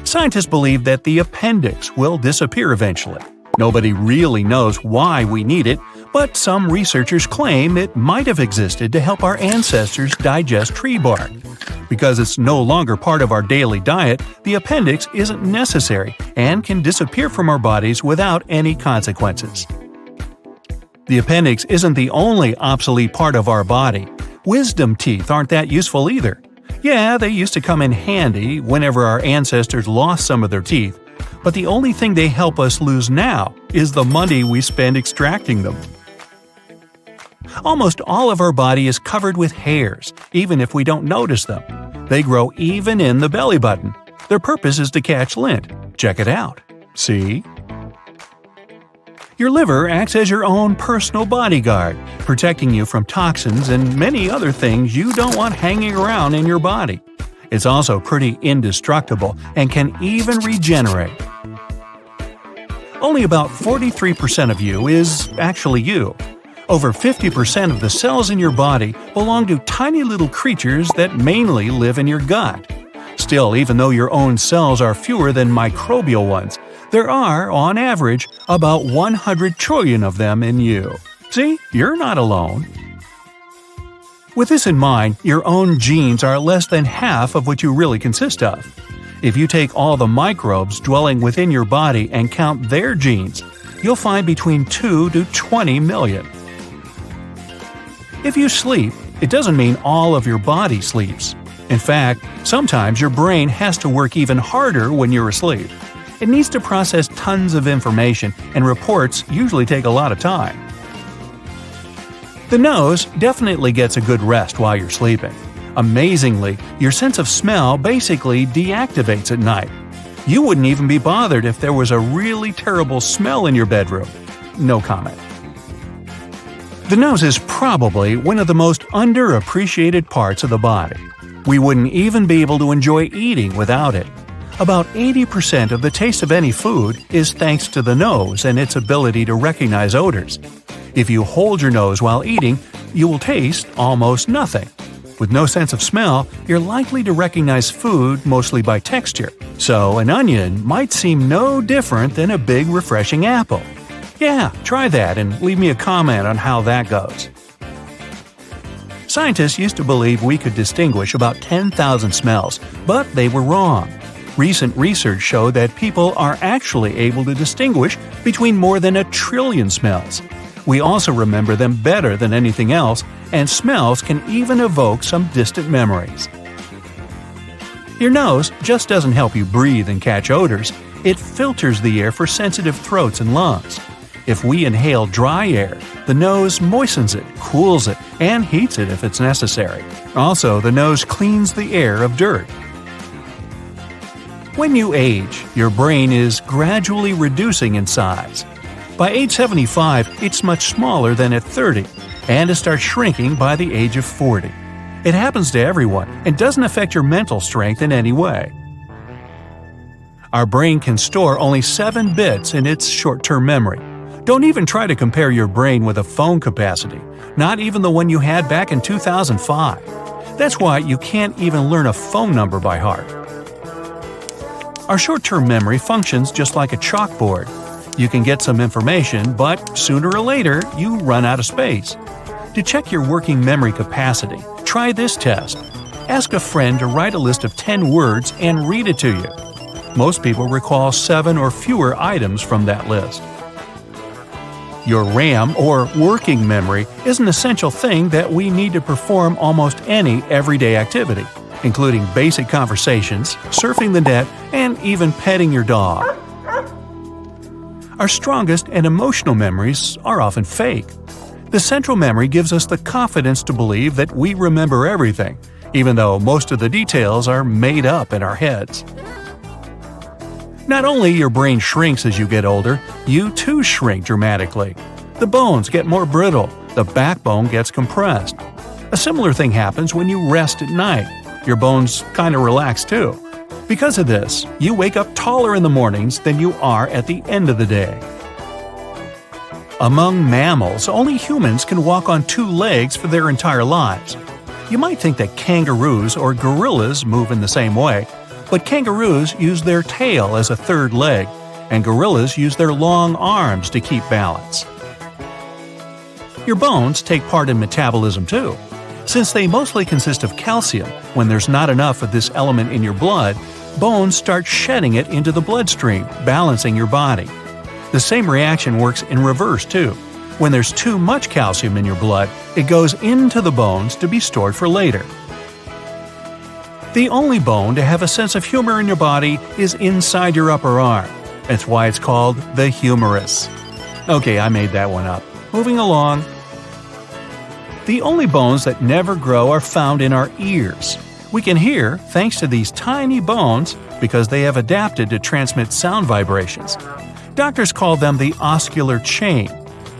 Scientists believe that the appendix will disappear eventually. Nobody really knows why we need it, but some researchers claim it might have existed to help our ancestors digest tree bark. Because it's no longer part of our daily diet, the appendix isn't necessary and can disappear from our bodies without any consequences. The appendix isn't the only obsolete part of our body. Wisdom teeth aren't that useful either. Yeah, they used to come in handy whenever our ancestors lost some of their teeth, but the only thing they help us lose now is the money we spend extracting them. Almost all of our body is covered with hairs, even if we don't notice them. They grow even in the belly button. Their purpose is to catch lint. Check it out. See? Your liver acts as your own personal bodyguard, protecting you from toxins and many other things you don't want hanging around in your body. It's also pretty indestructible and can even regenerate. Only about 43% of you is actually you. Over 50% of the cells in your body belong to tiny little creatures that mainly live in your gut. Still, even though your own cells are fewer than microbial ones, there are, on average, about 100 trillion of them in you. See, you're not alone. With this in mind, your own genes are less than half of what you really consist of. If you take all the microbes dwelling within your body and count their genes, you'll find between 2 to 20 million. If you sleep, it doesn't mean all of your body sleeps. In fact, sometimes your brain has to work even harder when you're asleep. It needs to process tons of information, and reports usually take a lot of time. The nose definitely gets a good rest while you're sleeping. Amazingly, your sense of smell basically deactivates at night. You wouldn't even be bothered if there was a really terrible smell in your bedroom. No comment. The nose is probably one of the most underappreciated parts of the body. We wouldn't even be able to enjoy eating without it. About 80% of the taste of any food is thanks to the nose and its ability to recognize odors. If you hold your nose while eating, you will taste almost nothing. With no sense of smell, you're likely to recognize food mostly by texture, so an onion might seem no different than a big refreshing apple. Yeah, try that and leave me a comment on how that goes. Scientists used to believe we could distinguish about 10,000 smells, but they were wrong. Recent research showed that people are actually able to distinguish between more than 1 trillion smells. We also remember them better than anything else, and smells can even evoke some distant memories. Your nose just doesn't help you breathe and catch odors, it filters the air for sensitive throats and lungs. If we inhale dry air, the nose moistens it, cools it, and heats it if it's necessary. Also, the nose cleans the air of dirt. When you age, your brain is gradually reducing in size. By age 75, it's much smaller than at 30, and it starts shrinking by the age of 40. It happens to everyone and doesn't affect your mental strength in any way. Our brain can store only 7 bits in its short-term memory. Don't even try to compare your brain with a phone capacity, not even the one you had back in 2005. That's why you can't even learn a phone number by heart. Our short-term memory functions just like a chalkboard. You can get some information, but sooner or later, you run out of space. To check your working memory capacity, try this test. Ask a friend to write a list of 10 words and read it to you. Most people recall 7 or fewer items from that list. Your RAM, or working memory, is an essential thing that we need to perform almost any everyday activity, including basic conversations, surfing the net, and even petting your dog. Our strongest and emotional memories are often fake. The central memory gives us the confidence to believe that we remember everything, even though most of the details are made up in our heads. Not only your brain shrinks as you get older, you too shrink dramatically. The bones get more brittle, the backbone gets compressed. A similar thing happens when you rest at night. Your bones kind of relax too. Because of this, you wake up taller in the mornings than you are at the end of the day. Among mammals, only humans can walk on 2 legs for their entire lives. You might think that kangaroos or gorillas move in the same way, but kangaroos use their tail as a 3rd leg, and gorillas use their long arms to keep balance. Your bones take part in metabolism too. Since they mostly consist of calcium, when there's not enough of this element in your blood, bones start shedding it into the bloodstream, balancing your body. The same reaction works in reverse too. When there's too much calcium in your blood, it goes into the bones to be stored for later. The only bone to have a sense of humor in your body is inside your upper arm. That's why it's called the humerus. Okay, I made that one up. Moving along. The only bones that never grow are found in our ears. We can hear thanks to these tiny bones because they have adapted to transmit sound vibrations. Doctors call them the muscular chain.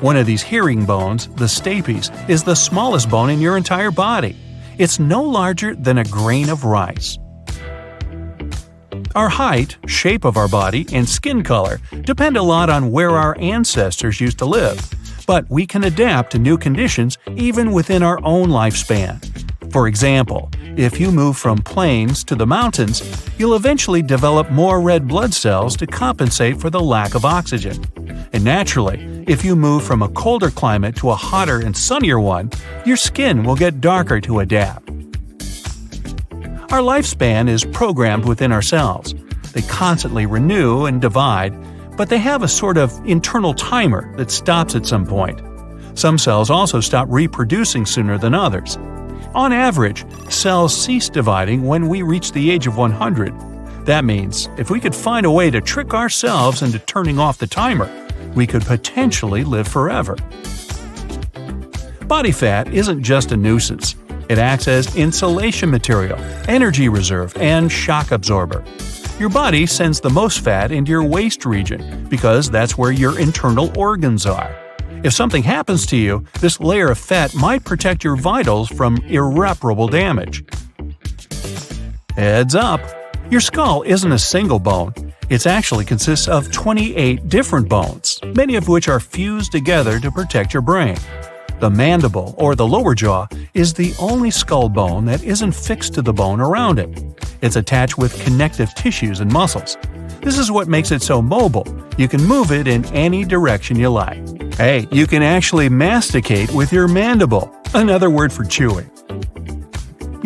One of these hearing bones, the stapes, is the smallest bone in your entire body. It's no larger than a grain of rice. Our height, shape of our body, and skin color depend a lot on where our ancestors used to live, but we can adapt to new conditions even within our own lifespan. For example, if you move from plains to the mountains, you'll eventually develop more red blood cells to compensate for the lack of oxygen. And naturally, if you move from a colder climate to a hotter and sunnier one, your skin will get darker to adapt. Our lifespan is programmed within our cells. They constantly renew and divide, but they have a sort of internal timer that stops at some point. Some cells also stop reproducing sooner than others. On average, cells cease dividing when we reach the age of 100. That means, if we could find a way to trick ourselves into turning off the timer, we could potentially live forever. Body fat isn't just a nuisance. It acts as insulation material, energy reserve, and shock absorber. Your body sends the most fat into your waist region because that's where your internal organs are. If something happens to you, this layer of fat might protect your vitals from irreparable damage. Heads up! Your skull isn't a single bone. It actually consists of 28 different bones, many of which are fused together to protect your brain. The mandible, or the lower jaw, is the only skull bone that isn't fixed to the bone around it. It's attached with connective tissues and muscles. This is what makes it so mobile. You can move it in any direction you like. Hey, you can actually masticate with your mandible, another word for chewing.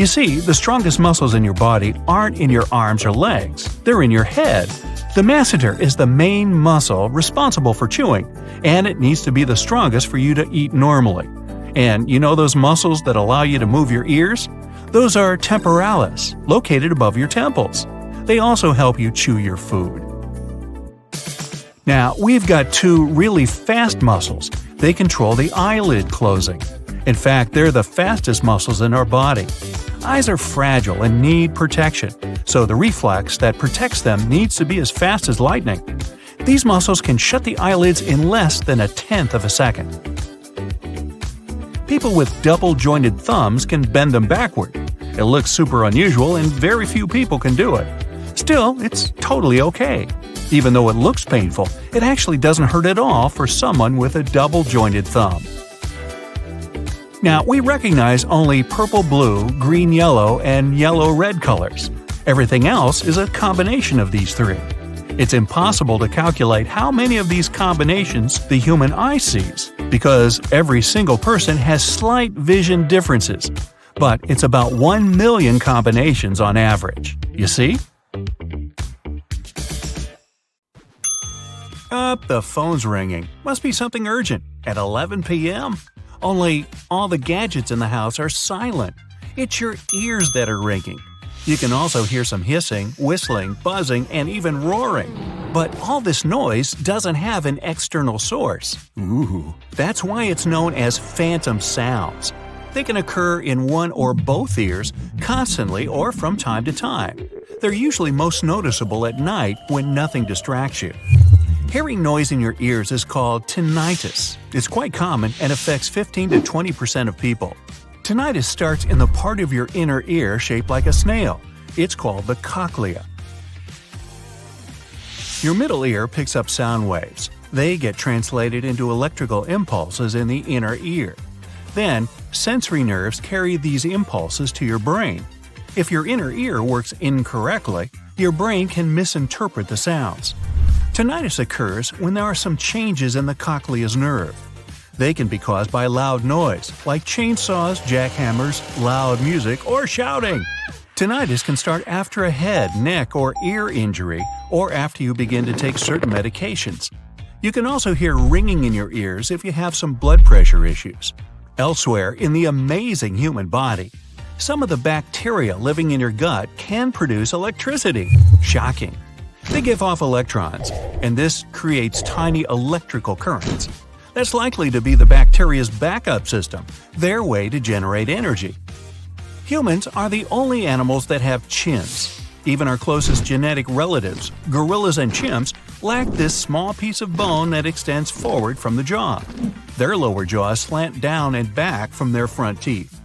You see, the strongest muscles in your body aren't in your arms or legs, they're in your head. The masseter is the main muscle responsible for chewing, and it needs to be the strongest for you to eat normally. And you know those muscles that allow you to move your ears? Those are temporalis, located above your temples. They also help you chew your food. Now, we've got two really fast muscles. They control the eyelid closing. In fact, they're the fastest muscles in our body. Eyes are fragile and need protection, so the reflex that protects them needs to be as fast as lightning. These muscles can shut the eyelids in less than 1/10 of a second. People with double-jointed thumbs can bend them backward. It looks super unusual and very few people can do it. Still, it's totally okay. Even though it looks painful, it actually doesn't hurt at all for someone with a double-jointed thumb. Now, we recognize only purple-blue, green-yellow, and yellow-red colors. Everything else is a combination of these three. It's impossible to calculate how many of these combinations the human eye sees, because every single person has slight vision differences. But it's about 1 million combinations on average. You see? The phone's ringing. Must be something urgent. At 11 p.m.? Only all the gadgets in the house are silent. It's your ears that are ringing. You can also hear some hissing, whistling, buzzing, and even roaring. But all this noise doesn't have an external source. Ooh, that's why it's known as phantom sounds. They can occur in one or both ears, constantly or from time to time. They're usually most noticeable at night when nothing distracts you. Hearing noise in your ears is called tinnitus. It's quite common and affects 15 to 20% of people. Tinnitus starts in the part of your inner ear shaped like a snail. It's called the cochlea. Your middle ear picks up sound waves. They get translated into electrical impulses in the inner ear. Then, sensory nerves carry these impulses to your brain. If your inner ear works incorrectly, your brain can misinterpret the sounds. Tinnitus occurs when there are some changes in the cochlea's nerve. They can be caused by loud noise, like chainsaws, jackhammers, loud music, or shouting. Tinnitus can start after a head, neck, or ear injury, or after you begin to take certain medications. You can also hear ringing in your ears if you have some blood pressure issues. Elsewhere in the amazing human body, some of the bacteria living in your gut can produce electricity. Shocking. They give off electrons, and this creates tiny electrical currents. That's likely to be the bacteria's backup system, their way to generate energy. Humans are the only animals that have chins. Even our closest genetic relatives, gorillas and chimps, lack this small piece of bone that extends forward from the jaw. Their lower jaws slant down and back from their front teeth.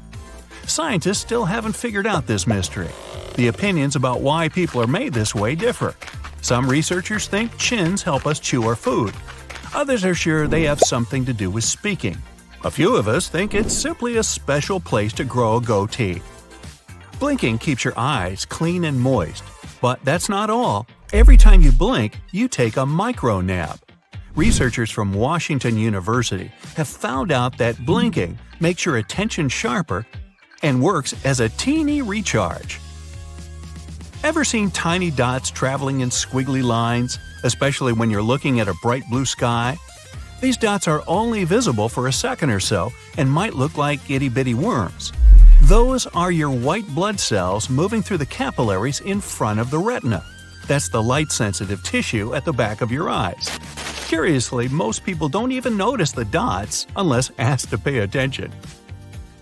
Scientists still haven't figured out this mystery. The opinions about why people are made this way differ. Some researchers think chins help us chew our food. Others are sure they have something to do with speaking. A few of us think it's simply a special place to grow a goatee. Blinking keeps your eyes clean and moist. But that's not all. Every time you blink, you take a micro nap. Researchers from Washington University have found out that blinking makes your attention sharper and works as a teeny recharge. Ever seen tiny dots traveling in squiggly lines, especially when you're looking at a bright blue sky? These dots are only visible for a second or so and might look like itty-bitty worms. Those are your white blood cells moving through the capillaries in front of the retina. That's the light-sensitive tissue at the back of your eyes. Curiously, most people don't even notice the dots unless asked to pay attention.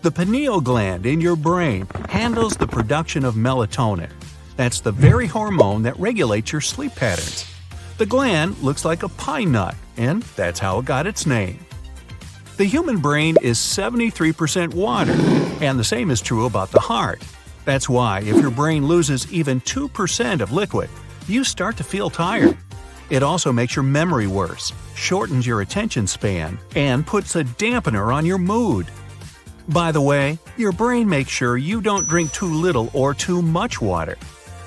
The pineal gland in your brain handles the production of melatonin. That's the very hormone that regulates your sleep patterns. The gland looks like a pine nut, and that's how it got its name. The human brain is 73% water, and the same is true about the heart. That's why if your brain loses even 2% of liquid, you start to feel tired. It also makes your memory worse, shortens your attention span, and puts a dampener on your mood. By the way, your brain makes sure you don't drink too little or too much water.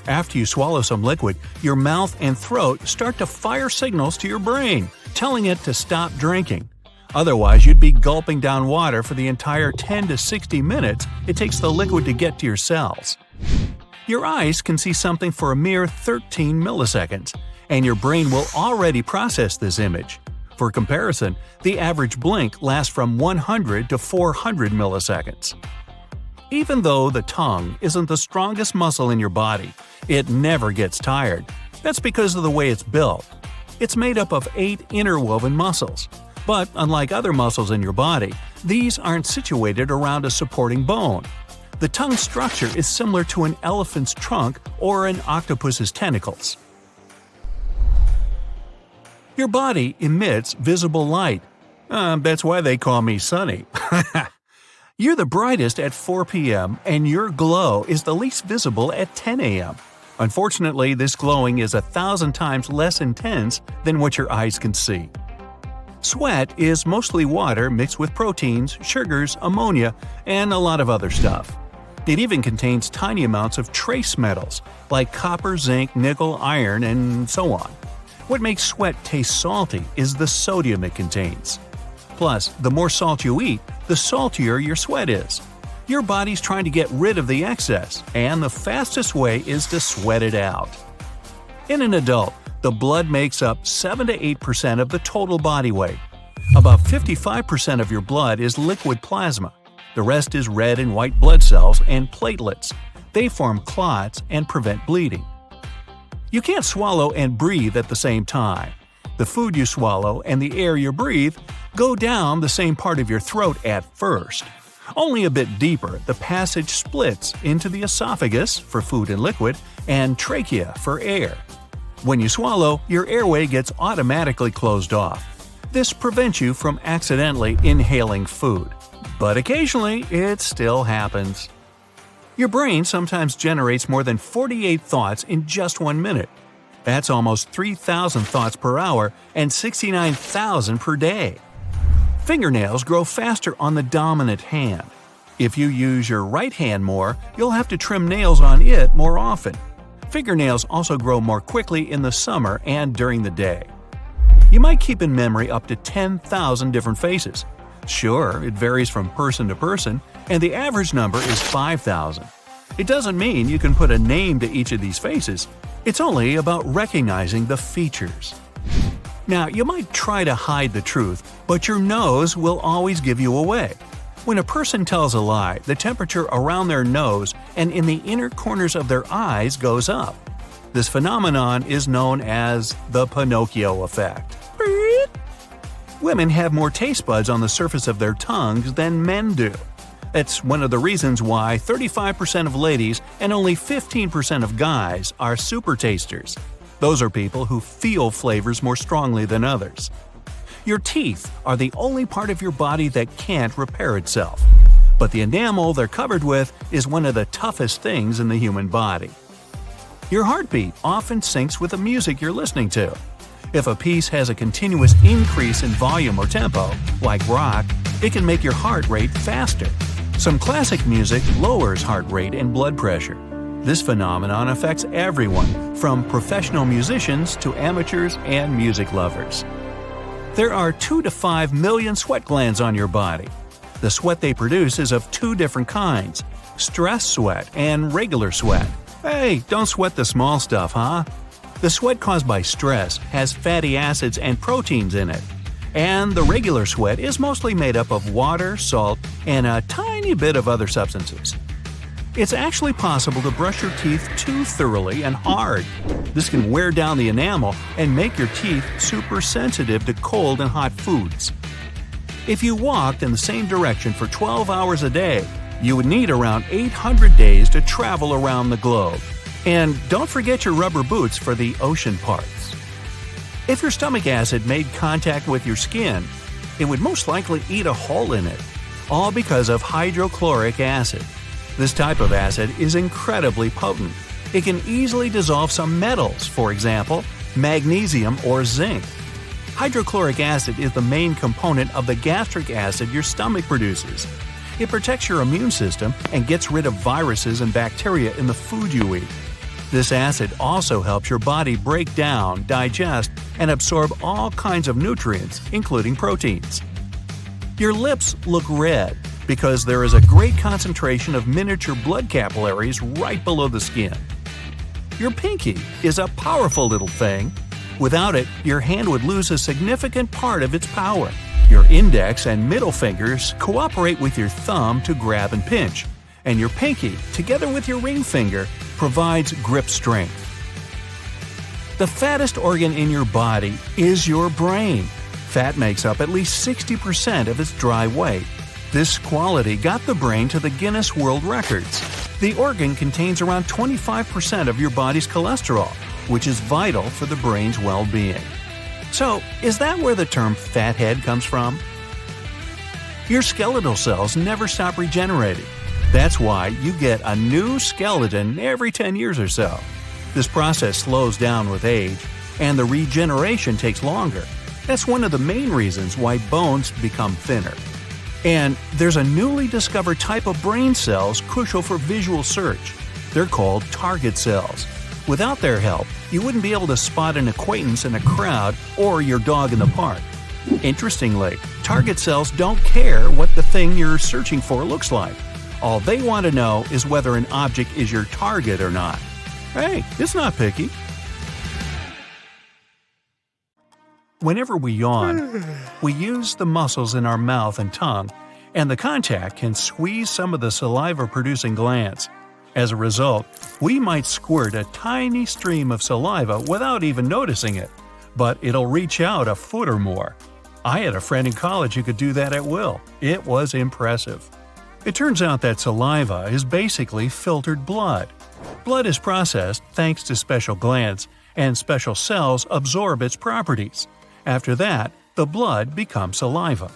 After you swallow some liquid, your mouth and throat start to fire signals to your brain, telling it to stop drinking. Otherwise, you'd be gulping down water for the entire 10 to 60 minutes it takes the liquid to get to your cells. Your eyes can see something for a mere 13 milliseconds, and your brain will already process this image. For comparison, the average blink lasts from 100 to 400 milliseconds. Even though the tongue isn't the strongest muscle in your body, it never gets tired. That's because of the way it's built. It's made up of 8 interwoven muscles. But unlike other muscles in your body, these aren't situated around a supporting bone. The tongue structure is similar to an elephant's trunk or an octopus's tentacles. Your body emits visible light. That's why they call me Sunny. You're the brightest at 4 p.m. and your glow is the least visible at 10 a.m. Unfortunately, this glowing is 1,000 times less intense than what your eyes can see. Sweat is mostly water mixed with proteins, sugars, ammonia, and a lot of other stuff. It even contains tiny amounts of trace metals like copper, zinc, nickel, iron, and so on. What makes sweat taste salty is the sodium it contains. Plus, the more salt you eat, the saltier your sweat is. Your body's trying to get rid of the excess, and the fastest way is to sweat it out. In an adult, the blood makes up 7 to 8% of the total body weight. About 55% of your blood is liquid plasma. The rest is red and white blood cells and platelets. They form clots and prevent bleeding. You can't swallow and breathe at the same time. The food you swallow and the air you breathe go down the same part of your throat at first. Only a bit deeper, the passage splits into the esophagus for food and liquid and trachea for air. When you swallow, your airway gets automatically closed off. This prevents you from accidentally inhaling food. But occasionally, it still happens. Your brain sometimes generates more than 48 thoughts in just 1 minute. That's almost 3,000 thoughts per hour and 69,000 per day. Fingernails grow faster on the dominant hand. If you use your right hand more, you'll have to trim nails on it more often. Fingernails also grow more quickly in the summer and during the day. You might keep in memory up to 10,000 different faces. Sure, it varies from person to person, and the average number is 5,000. It doesn't mean you can put a name to each of these faces. It's only about recognizing the features. Now, you might try to hide the truth, but your nose will always give you away. When a person tells a lie, the temperature around their nose and in the inner corners of their eyes goes up. This phenomenon is known as the Pinocchio effect. Women have more taste buds on the surface of their tongues than men do. That's one of the reasons why 35% of ladies and only 15% of guys are super tasters. Those are people who feel flavors more strongly than others. Your teeth are the only part of your body that can't repair itself. But the enamel they're covered with is one of the toughest things in the human body. Your heartbeat often syncs with the music you're listening to. If a piece has a continuous increase in volume or tempo, like rock, it can make your heart rate faster. Some classic music lowers heart rate and blood pressure. This phenomenon affects everyone, from professional musicians to amateurs and music lovers. There are 2 to 5 million sweat glands on your body. The sweat they produce is of 2 different kinds: stress sweat and regular sweat. Hey, don't sweat the small stuff, huh? The sweat caused by stress has fatty acids and proteins in it. And the regular sweat is mostly made up of water, salt, and a tiny bit of other substances. It's actually possible to brush your teeth too thoroughly and hard. This can wear down the enamel and make your teeth super sensitive to cold and hot foods. If you walked in the same direction for 12 hours a day, you would need around 800 days to travel around the globe. And don't forget your rubber boots for the ocean parts. If your stomach acid made contact with your skin, it would most likely eat a hole in it, all because of hydrochloric acid. This type of acid is incredibly potent. It can easily dissolve some metals, for example, magnesium or zinc. Hydrochloric acid is the main component of the gastric acid your stomach produces. It protects your immune system and gets rid of viruses and bacteria in the food you eat. This acid also helps your body break down, digest, and absorb all kinds of nutrients, including proteins. Your lips look red because there is a great concentration of miniature blood capillaries right below the skin. Your pinky is a powerful little thing. Without it, your hand would lose a significant part of its power. Your index and middle fingers cooperate with your thumb to grab and pinch, and your pinky, together with your ring finger, provides grip strength. The fattest organ in your body is your brain. Fat makes up at least 60% of its dry weight. This quality got the brain to the Guinness World Records. The organ contains around 25% of your body's cholesterol, which is vital for the brain's well-being. So, is that where the term fathead comes from? Your skeletal cells never stop regenerating. That's why you get a new skeleton every 10 years or so. This process slows down with age, and the regeneration takes longer. That's one of the main reasons why bones become thinner. And there's a newly discovered type of brain cells crucial for visual search. They're called target cells. Without their help, you wouldn't be able to spot an acquaintance in a crowd or your dog in the park. Interestingly, target cells don't care what the thing you're searching for looks like. All they want to know is whether an object is your target or not. Hey, it's not picky. Whenever we yawn, we use the muscles in our mouth and tongue, and the contact can squeeze some of the saliva-producing glands. As a result, we might squirt a tiny stream of saliva without even noticing it, but it'll reach out a foot or more. I had a friend in college who could do that at will. It was impressive. It turns out that saliva is basically filtered blood. Blood is processed thanks to special glands, and special cells absorb its properties. After that, the blood becomes saliva.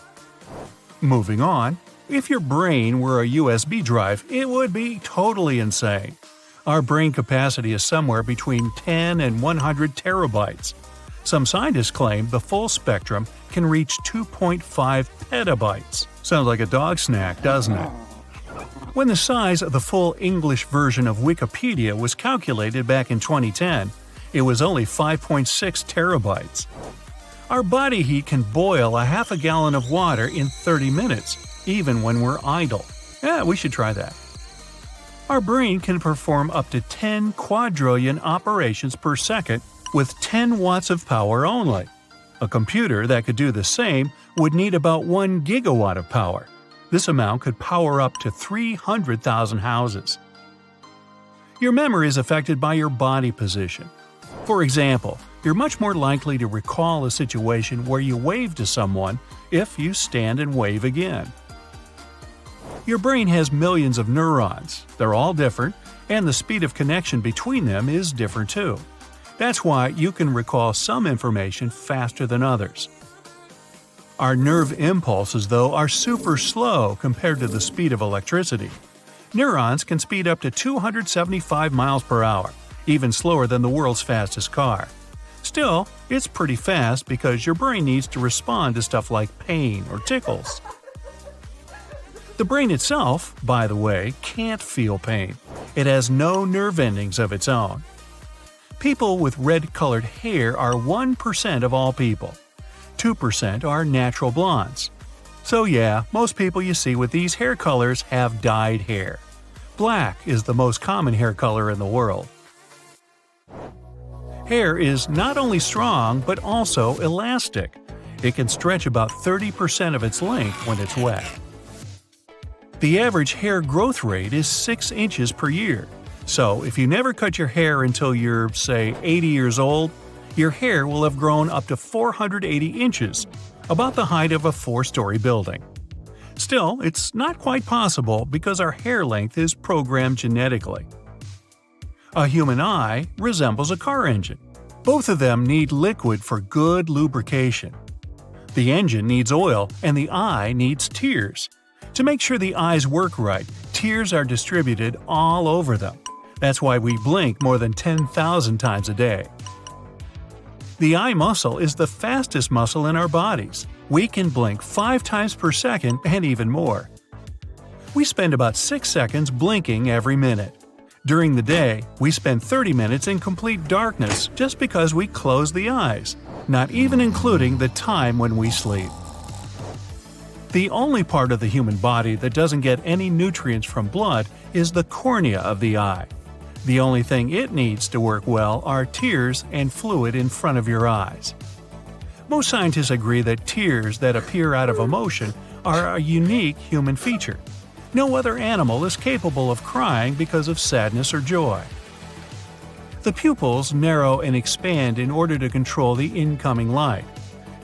Moving on, if your brain were a USB drive, it would be totally insane. Our brain capacity is somewhere between 10 and 100 terabytes. Some scientists claim the full spectrum can reach 2.5 petabytes. Sounds like a dog snack, doesn't it? When the size of the full English version of Wikipedia was calculated back in 2010, it was only 5.6 terabytes. Our body heat can boil a half a gallon of water in 30 minutes, even when we're idle. Yeah, we should try that. Our brain can perform up to 10 quadrillion operations per second with 10 watts of power only. A computer that could do the same would need about 1 gigawatt of power. This amount could power up to 300,000 houses. Your memory is affected by your body position. For example, you're much more likely to recall a situation where you wave to someone if you stand and wave again. Your brain has millions of neurons. They're all different, and the speed of connection between them is different too. That's why you can recall some information faster than others. Our nerve impulses, though, are super slow compared to the speed of electricity. Neurons can speed up to 275 miles per hour, even slower than the world's fastest car. Still, it's pretty fast because your brain needs to respond to stuff like pain or tickles. The brain itself, by the way, can't feel pain. It has no nerve endings of its own. People with red-colored hair are 1% of all people. 2% are natural blondes. So yeah, most people you see with these hair colors have dyed hair. Black is the most common hair color in the world. Hair is not only strong but also elastic. It can stretch about 30% of its length when it's wet. The average hair growth rate is 6 inches per year. So if you never cut your hair until you're, say, 80 years old, your hair will have grown up to 480 inches, about the height of a 4-story building. Still, it's not quite possible because our hair length is programmed genetically. A human eye resembles a car engine. Both of them need liquid for good lubrication. The engine needs oil and the eye needs tears. To make sure the eyes work right, tears are distributed all over them. That's why we blink more than 10,000 times a day. The eye muscle is the fastest muscle in our bodies. We can blink 5 times per second and even more. We spend about 6 seconds blinking every minute. During the day, we spend 30 minutes in complete darkness just because we close the eyes, not even including the time when we sleep. The only part of the human body that doesn't get any nutrients from blood is the cornea of the eye. The only thing it needs to work well are tears and fluid in front of your eyes. Most scientists agree that tears that appear out of emotion are a unique human feature. No other animal is capable of crying because of sadness or joy. The pupils narrow and expand in order to control the incoming light.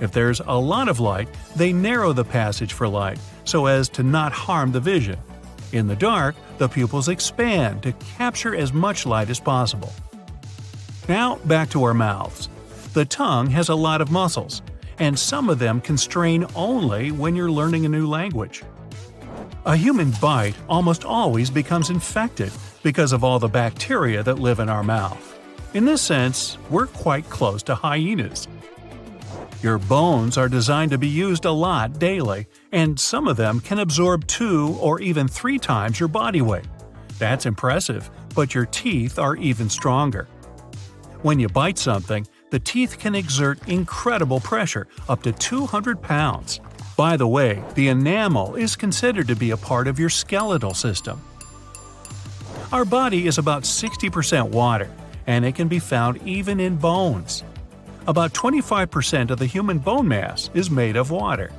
If there's a lot of light, they narrow the passage for light so as to not harm the vision. In the dark, the pupils expand to capture as much light as possible. Now back to our mouths. The tongue has a lot of muscles, and some of them can strain only when you're learning a new language. A human bite almost always becomes infected because of all the bacteria that live in our mouth. In this sense, we're quite close to hyenas. Your bones are designed to be used a lot daily, and some of them can absorb 2 or even 3 times your body weight. That's impressive, but your teeth are even stronger. When you bite something, the teeth can exert incredible pressure, up to 200 pounds. By the way, the enamel is considered to be a part of your skeletal system. Our body is about 60% water, and it can be found even in bones. About 25% of the human bone mass is made of water.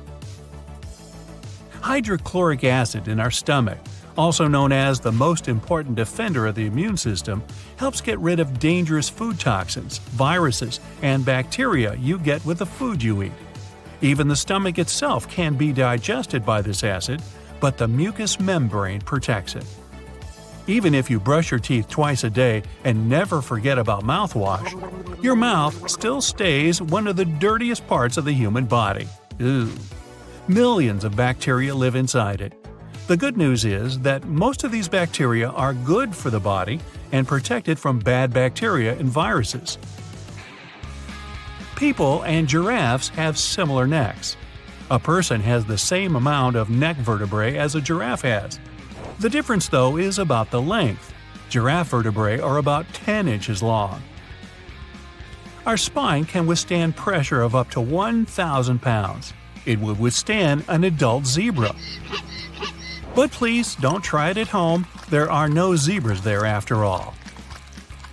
Hydrochloric acid in our stomach, also known as the most important defender of the immune system, helps get rid of dangerous food toxins, viruses, and bacteria you get with the food you eat. Even the stomach itself can be digested by this acid, but the mucous membrane protects it. Even if you brush your teeth twice a day and never forget about mouthwash, your mouth still stays one of the dirtiest parts of the human body. Ew. Millions of bacteria live inside it. The good news is that most of these bacteria are good for the body and protect it from bad bacteria and viruses. People and giraffes have similar necks. A person has the same amount of neck vertebrae as a giraffe has. The difference, though, is about the length. Giraffe vertebrae are about 10 inches long. Our spine can withstand pressure of up to 1,000 pounds. It would withstand an adult zebra. But please don't try it at home. There are no zebras there after all.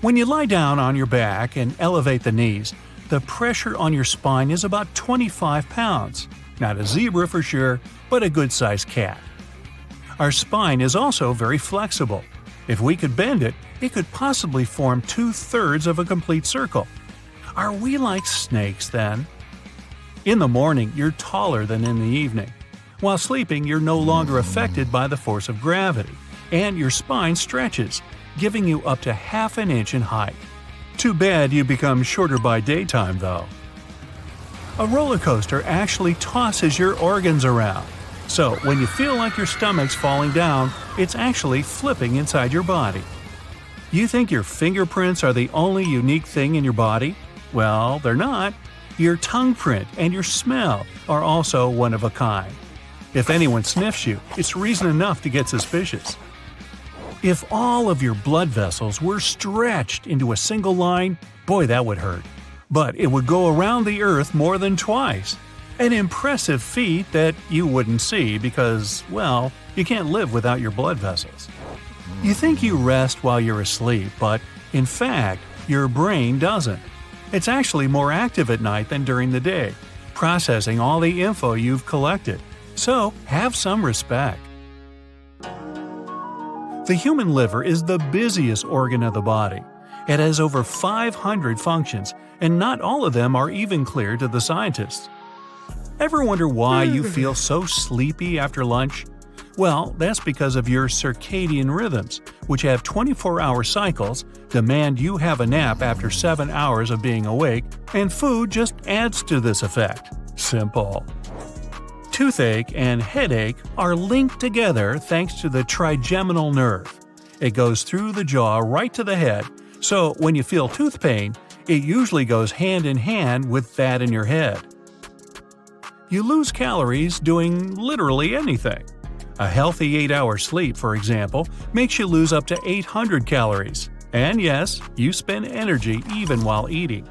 When you lie down on your back and elevate the knees, the pressure on your spine is about 25 pounds. Not a zebra for sure, but a good-sized cat. Our spine is also very flexible. If we could bend it, it could possibly form 2/3 of a complete circle. Are we like snakes then? In the morning, you're taller than in the evening. While sleeping, you're no longer affected by the force of gravity, and your spine stretches, giving you up to half an inch in height. Too bad you become shorter by daytime, though. A roller coaster actually tosses your organs around. So, when you feel like your stomach's falling down, it's actually flipping inside your body. You think your fingerprints are the only unique thing in your body? Well, they're not. Your tongue print and your smell are also one of a kind. If anyone sniffs you, it's reason enough to get suspicious. If all of your blood vessels were stretched into a single line, boy, that would hurt. But it would go around the Earth more than twice. An impressive feat that you wouldn't see because, well, you can't live without your blood vessels. You think you rest while you're asleep, but in fact, your brain doesn't. It's actually more active at night than during the day, processing all the info you've collected. So, have some respect. The human liver is the busiest organ of the body. It has over 500 functions, and not all of them are even clear to the scientists. Ever wonder why you feel so sleepy after lunch? Well, that's because of your circadian rhythms, which have 24-hour cycles, demand you have a nap after 7 hours of being awake, and food just adds to this effect. Simple. Toothache and headache are linked together thanks to the trigeminal nerve. It goes through the jaw right to the head, so when you feel tooth pain, it usually goes hand in hand with that in your head. You lose calories doing literally anything. A healthy 8-hour sleep, for example, makes you lose up to 800 calories. And yes, you spend energy even while eating.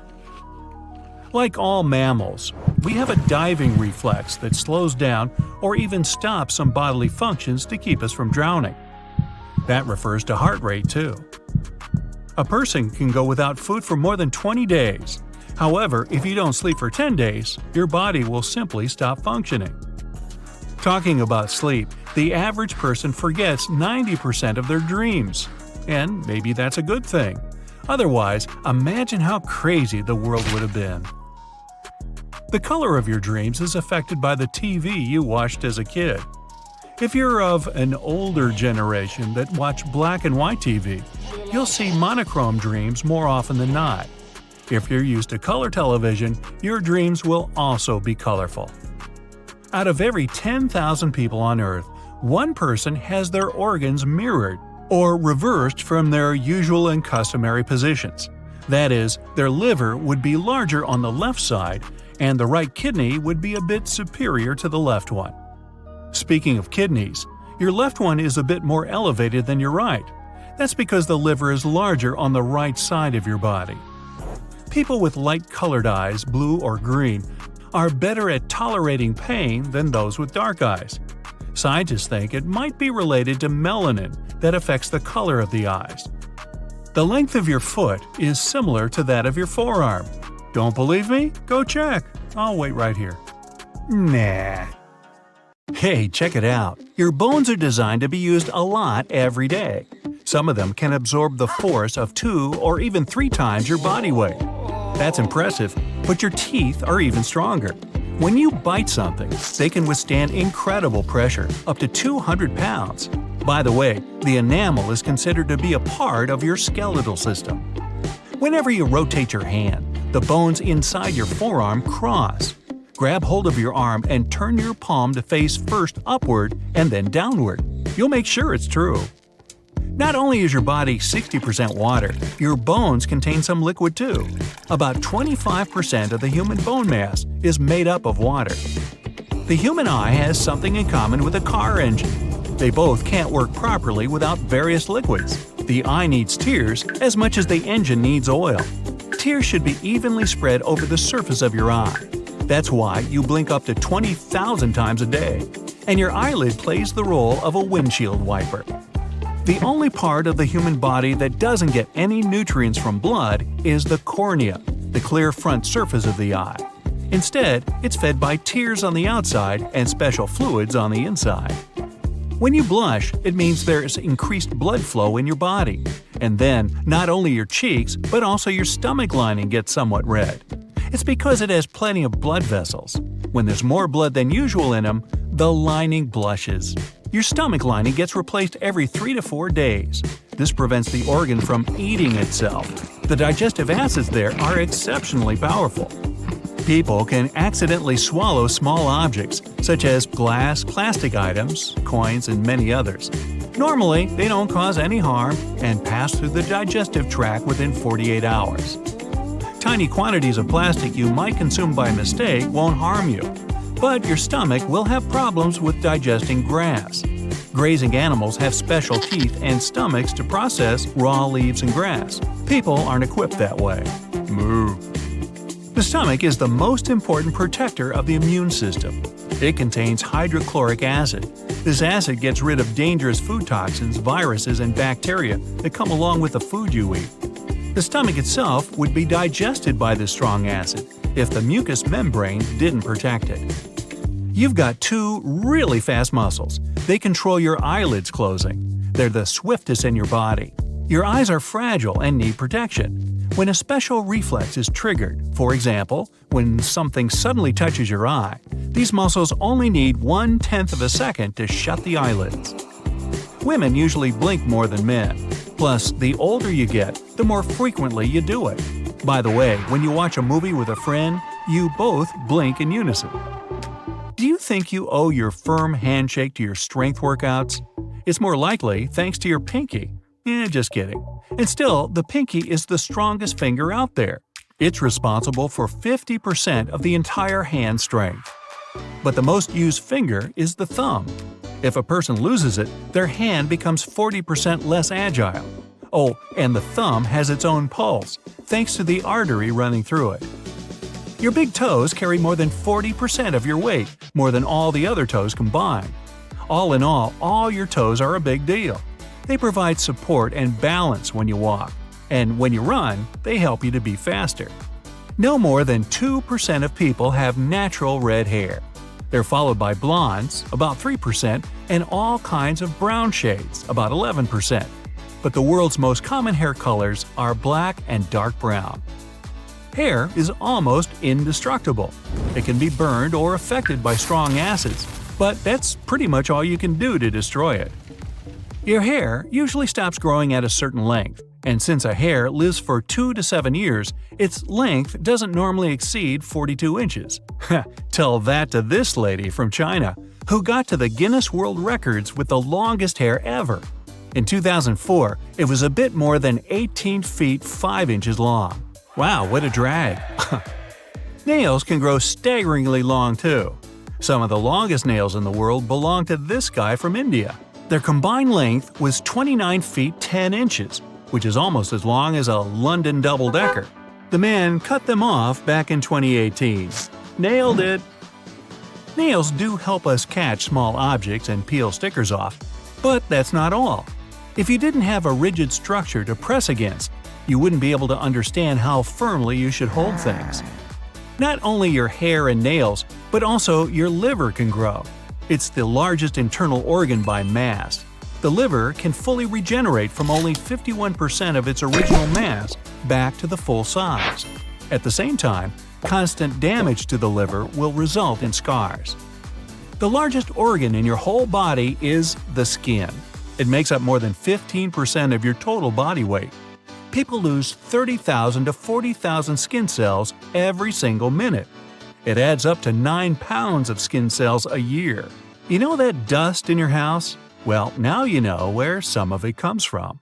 Like all mammals, we have a diving reflex that slows down or even stops some bodily functions to keep us from drowning. That refers to heart rate too. A person can go without food for more than 20 days. However, if you don't sleep for 10 days, your body will simply stop functioning. Talking about sleep, the average person forgets 90% of their dreams. And maybe that's a good thing. Otherwise, imagine how crazy the world would have been. The color of your dreams is affected by the TV you watched as a kid. If you're of an older generation that watched black and white TV, you'll see monochrome dreams more often than not. If you're used to color television, your dreams will also be colorful. Out of every 10,000 people on Earth, one person has their organs mirrored or reversed from their usual and customary positions. That is, their liver would be larger on the left side and the right kidney would be a bit superior to the left one. Speaking of kidneys, your left one is a bit more elevated than your right. That's because the liver is larger on the right side of your body. People with light-colored eyes, blue or green, are better at tolerating pain than those with dark eyes. Scientists think it might be related to melanin that affects the color of the eyes. The length of your foot is similar to that of your forearm. Don't believe me? Go check. I'll wait right here. Nah. Hey, check it out. Your bones are designed to be used a lot every day. Some of them can absorb the force of 2 or even 3 times your body weight. That's impressive, but your teeth are even stronger. When you bite something, they can withstand incredible pressure, up to 200 pounds. By the way, the enamel is considered to be a part of your skeletal system. Whenever you rotate your hand, the bones inside your forearm cross. Grab hold of your arm and turn your palm to face first upward and then downward. You'll make sure it's true. Not only is your body 60% water, your bones contain some liquid too. About 25% of the human bone mass is made up of water. The human eye has something in common with a car engine. They both can't work properly without various liquids. The eye needs tears as much as the engine needs oil. Tears should be evenly spread over the surface of your eye. That's why you blink up to 20,000 times a day, and your eyelid plays the role of a windshield wiper. The only part of the human body that doesn't get any nutrients from blood is the cornea, the clear front surface of the eye. Instead, it's fed by tears on the outside and special fluids on the inside. When you blush, it means there's increased blood flow in your body. And then, not only your cheeks, but also your stomach lining gets somewhat red. It's because it has plenty of blood vessels. When there's more blood than usual in them, the lining blushes. Your stomach lining gets replaced every 3 to 4 days. This prevents the organ from eating itself. The digestive acids there are exceptionally powerful. People can accidentally swallow small objects, such as glass, plastic items, coins, and many others. Normally, they don't cause any harm and pass through the digestive tract within 48 hours. Tiny quantities of plastic you might consume by mistake won't harm you, but your stomach will have problems with digesting grass. Grazing animals have special teeth and stomachs to process raw leaves and grass. People aren't equipped that way. Moo. The stomach is the most important protector of the immune system. It contains hydrochloric acid. This acid gets rid of dangerous food toxins, viruses, and bacteria that come along with the food you eat. The stomach itself would be digested by this strong acid if the mucous membrane didn't protect it. You've got 2 really fast muscles. They control your eyelids closing. They're the swiftest in your body. Your eyes are fragile and need protection. When a special reflex is triggered, for example, when something suddenly touches your eye, these muscles only need 1/10 of a second to shut the eyelids. Women usually blink more than men. Plus, the older you get, the more frequently you do it. By the way, when you watch a movie with a friend, you both blink in unison. Do you think you owe your firm handshake to your strength workouts? It's more likely thanks to your pinky. Just kidding. And still, the pinky is the strongest finger out there. It's responsible for 50% of the entire hand strength. But the most used finger is the thumb. If a person loses it, their hand becomes 40% less agile. Oh, and the thumb has its own pulse, thanks to the artery running through it. Your big toes carry more than 40% of your weight, more than all the other toes combined. All in all your toes are a big deal. They provide support and balance when you walk, and when you run, they help you to be faster. No more than 2% of people have natural red hair. They're followed by blondes, about 3%, and all kinds of brown shades, about 11%. But the world's most common hair colors are black and dark brown. Hair is almost indestructible. It can be burned or affected by strong acids, but that's pretty much all you can do to destroy it. Your hair usually stops growing at a certain length, and since a hair lives for 2 to 7 years, its length doesn't normally exceed 42 inches. Tell that to this lady from China, who got to the Guinness World Records with the longest hair ever. In 2004, it was a bit more than 18 feet 5 inches long. Wow, what a drag! Nails can grow staggeringly long too. Some of the longest nails in the world belong to this guy from India. Their combined length was 29 feet 10 inches, which is almost as long as a London double-decker. The man cut them off back in 2018. Nailed it! Nails do help us catch small objects and peel stickers off, but that's not all. If you didn't have a rigid structure to press against, you wouldn't be able to understand how firmly you should hold things. Not only your hair and nails, but also your liver can grow. It's the largest internal organ by mass. The liver can fully regenerate from only 51% of its original mass back to the full size. At the same time, constant damage to the liver will result in scars. The largest organ in your whole body is the skin. It makes up more than 15% of your total body weight. People lose 30,000 to 40,000 skin cells every single minute. It adds up to 9 pounds of skin cells a year. You know that dust in your house? Well, now you know where some of it comes from.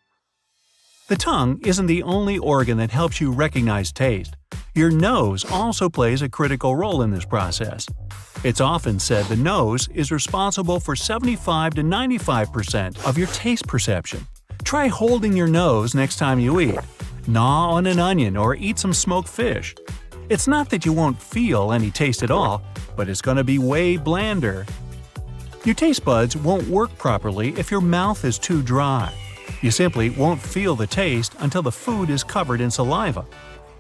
The tongue isn't the only organ that helps you recognize taste. Your nose also plays a critical role in this process. It's often said the nose is responsible for 75 to 95% of your taste perception. Try holding your nose next time you eat. Gnaw on an onion or eat some smoked fish. It's not that you won't feel any taste at all, but it's going to be way blander. Your taste buds won't work properly if your mouth is too dry. You simply won't feel the taste until the food is covered in saliva.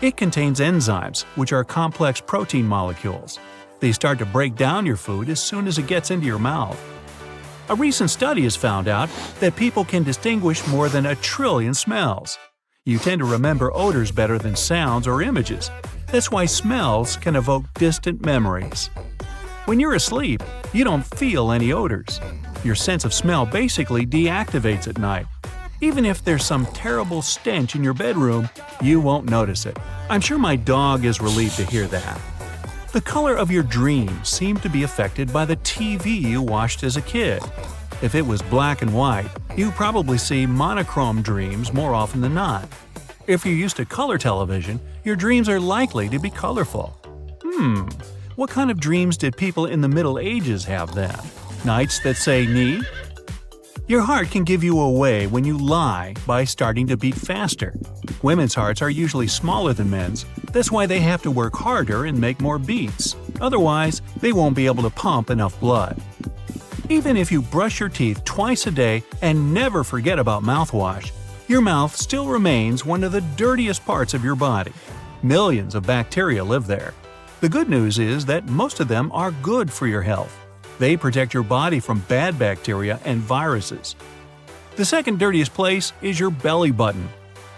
It contains enzymes, which are complex protein molecules. They start to break down your food as soon as it gets into your mouth. A recent study has found out that people can distinguish more than 1 trillion smells. You tend to remember odors better than sounds or images. That's why smells can evoke distant memories. When you're asleep, you don't feel any odors. Your sense of smell basically deactivates at night. Even if there's some terrible stench in your bedroom, you won't notice it. I'm sure my dog is relieved to hear that. The color of your dreams seem to be affected by the TV you watched as a kid. If it was black and white, you probably see monochrome dreams more often than not. If you're used to color television, your dreams are likely to be colorful. What kind of dreams did people in the Middle Ages have then? Nights that say ni? Your heart can give you away when you lie by starting to beat faster. Women's hearts are usually smaller than men's. That's why they have to work harder and make more beats. Otherwise, they won't be able to pump enough blood. Even if you brush your teeth twice a day and never forget about mouthwash, your mouth still remains one of the dirtiest parts of your body. Millions of bacteria live there. The good news is that most of them are good for your health. They protect your body from bad bacteria and viruses. The second dirtiest place is your belly button.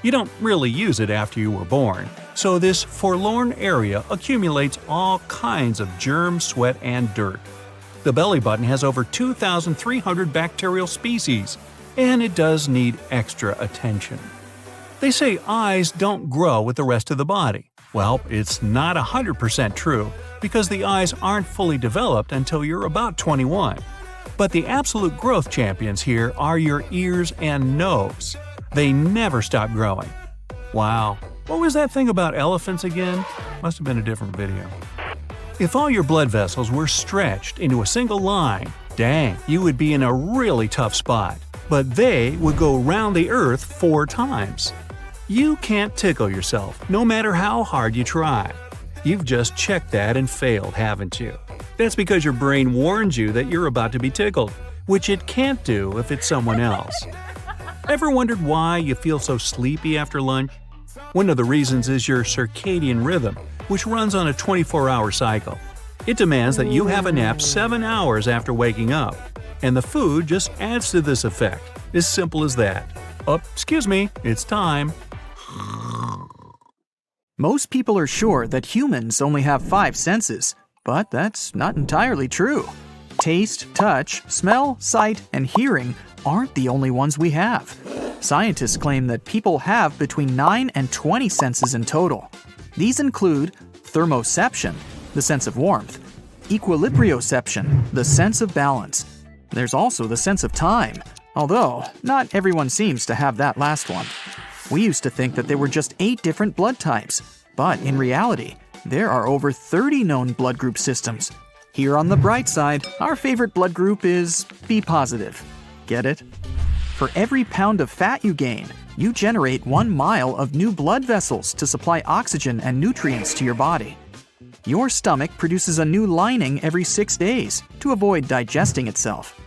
You don't really use it after you were born, so this forlorn area accumulates all kinds of germs, sweat, and dirt. The belly button has over 2,300 bacterial species, and it does need extra attention. They say eyes don't grow with the rest of the body. Well, it's not 100% true, because the eyes aren't fully developed until you're about 21. But the absolute growth champions here are your ears and nose. They never stop growing. Wow, what was that thing about elephants again? Must have been a different video. If all your blood vessels were stretched into a single line, dang, you would be in a really tough spot. But they would go round the earth 4 times. You can't tickle yourself, no matter how hard you try. You've just checked that and failed, haven't you? That's because your brain warns you that you're about to be tickled, which it can't do if it's someone else. Ever wondered why you feel so sleepy after lunch? One of the reasons is your circadian rhythm, which runs on a 24-hour cycle. It demands that you have a nap 7 hours after waking up, and the food just adds to this effect. As simple as that. Oh, excuse me, it's time. Most people are sure that humans only have 5 senses, but that's not entirely true. Taste, touch, smell, sight, and hearing aren't the only ones we have. Scientists claim that people have between 9 and 20 senses in total. These include thermoception, the sense of warmth, equilibrioception, the sense of balance. There's also the sense of time, although not everyone seems to have that last one. We used to think that there were just 8 different blood types, but in reality, there are over 30 known blood group systems. Here on the bright side, our favorite blood group is B positive. Get it? For every pound of fat you gain, you generate 1 mile of new blood vessels to supply oxygen and nutrients to your body. Your stomach produces a new lining every 6 days to avoid digesting itself.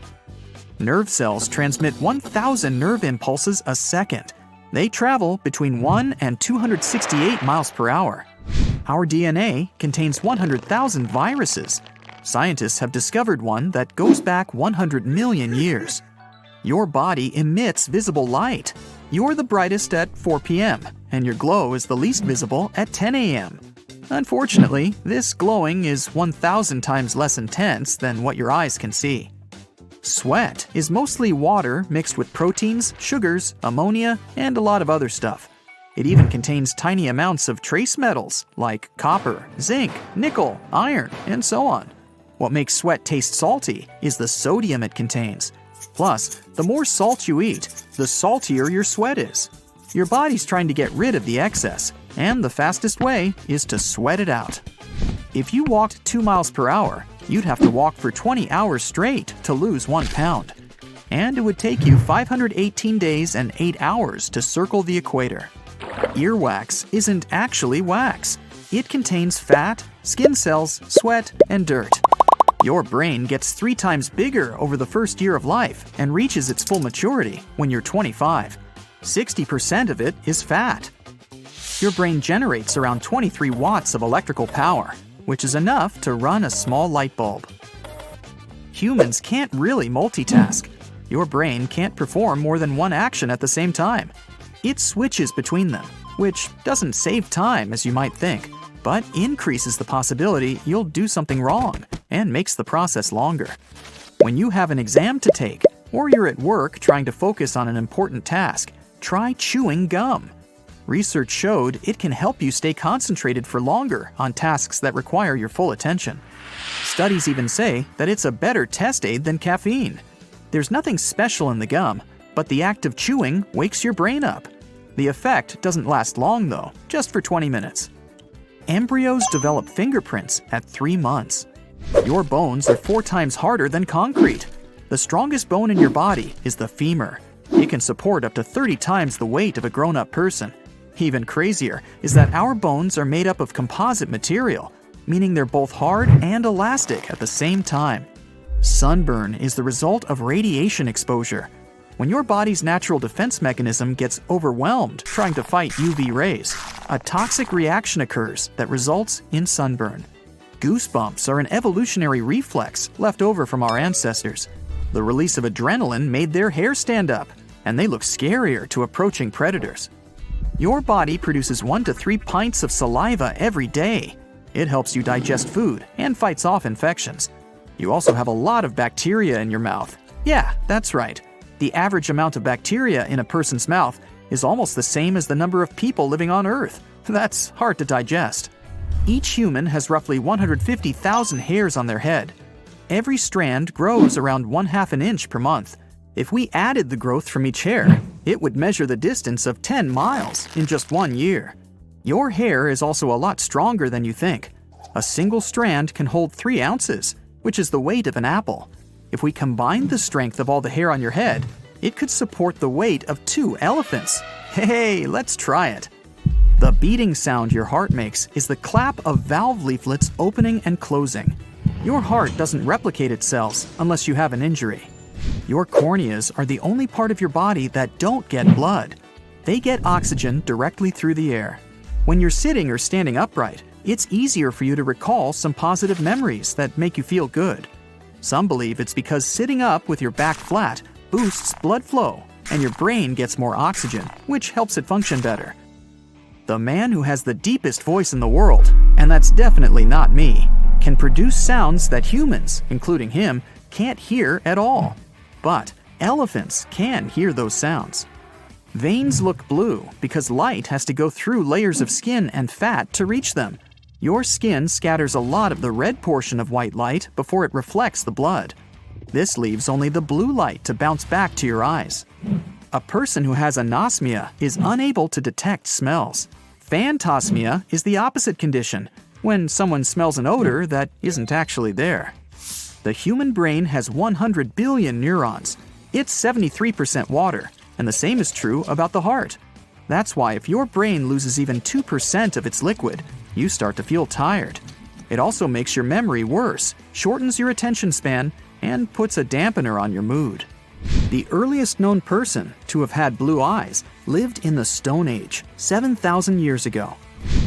Nerve cells transmit 1,000 nerve impulses a second. They travel between 1 and 268 miles per hour. Our DNA contains 100,000 viruses. Scientists have discovered one that goes back 100 million years. Your body emits visible light. You're the brightest at 4 p.m., and your glow is the least visible at 10 a.m. Unfortunately, this glowing is 1,000 times less intense than what your eyes can see. Sweat is mostly water mixed with proteins, sugars, ammonia, and a lot of other stuff. It even contains tiny amounts of trace metals like copper, zinc, nickel, iron, and so on. What makes sweat taste salty is the sodium it contains. Plus, the more salt you eat, the saltier your sweat is. Your body's trying to get rid of the excess, and the fastest way is to sweat it out. If you walked 2 miles per hour, you'd have to walk for 20 hours straight to lose 1 pound. And it would take you 518 days and 8 hours to circle the equator. Earwax isn't actually wax. It contains fat, skin cells, sweat, and dirt. Your brain gets 3 times bigger over the first year of life and reaches its full maturity when you're 25. 60% of it is fat. Your brain generates around 23 watts of electrical power, which is enough to run a small light bulb. Humans can't really multitask. Your brain can't perform more than 1 action at the same time. It switches between them, which doesn't save time as you might think, but increases the possibility you'll do something wrong and makes the process longer. When you have an exam to take, or you're at work trying to focus on an important task, try chewing gum. Research showed it can help you stay concentrated for longer on tasks that require your full attention. Studies even say that it's a better test aid than caffeine. There's nothing special in the gum, but the act of chewing wakes your brain up. The effect doesn't last long though, just for 20 minutes. Embryos develop fingerprints at 3 months. Your bones are 4 times harder than concrete. The strongest bone in your body is the femur. It can support up to 30 times the weight of a grown-up person. Even crazier is that our bones are made up of composite material, meaning they're both hard and elastic at the same time. Sunburn is the result of radiation exposure. When your body's natural defense mechanism gets overwhelmed trying to fight UV rays, a toxic reaction occurs that results in sunburn. Goosebumps are an evolutionary reflex left over from our ancestors. The release of adrenaline made their hair stand up, and they look scarier to approaching predators. Your body produces 1 to 3 pints of saliva every day. It helps you digest food and fights off infections. You also have a lot of bacteria in your mouth. Yeah, that's right. The average amount of bacteria in a person's mouth is almost the same as the number of people living on Earth. That's hard to digest. Each human has roughly 150,000 hairs on their head. Every strand grows around 1/2 an inch per month. If we added the growth from each hair, it would measure the distance of 10 miles in just 1 year. Your hair is also a lot stronger than you think. A single strand can hold 3 ounces, which is the weight of an apple. If we combine the strength of all the hair on your head, it could support the weight of 2 elephants. Hey, let's try it. The beating sound your heart makes is the clap of valve leaflets opening and closing. Your heart doesn't replicate its cells unless you have an injury. Your corneas are the only part of your body that don't get blood. They get oxygen directly through the air. When you're sitting or standing upright, it's easier for you to recall some positive memories that make you feel good. Some believe it's because sitting up with your back flat boosts blood flow and your brain gets more oxygen, which helps it function better. The man who has the deepest voice in the world, and that's definitely not me, can produce sounds that humans, including him, can't hear at all. But elephants can hear those sounds. Veins look blue because light has to go through layers of skin and fat to reach them. Your skin scatters a lot of the red portion of white light before it reflects the blood. This leaves only the blue light to bounce back to your eyes. A person who has anosmia is unable to detect smells. Phantosmia is the opposite condition, when someone smells an odor that isn't actually there. The human brain has 100 billion neurons. It's 73% water, and the same is true about the heart. That's why if your brain loses even 2% of its liquid, you start to feel tired. It also makes your memory worse, shortens your attention span, and puts a dampener on your mood. The earliest known person to have had blue eyes lived in the Stone Age, 7,000 years ago.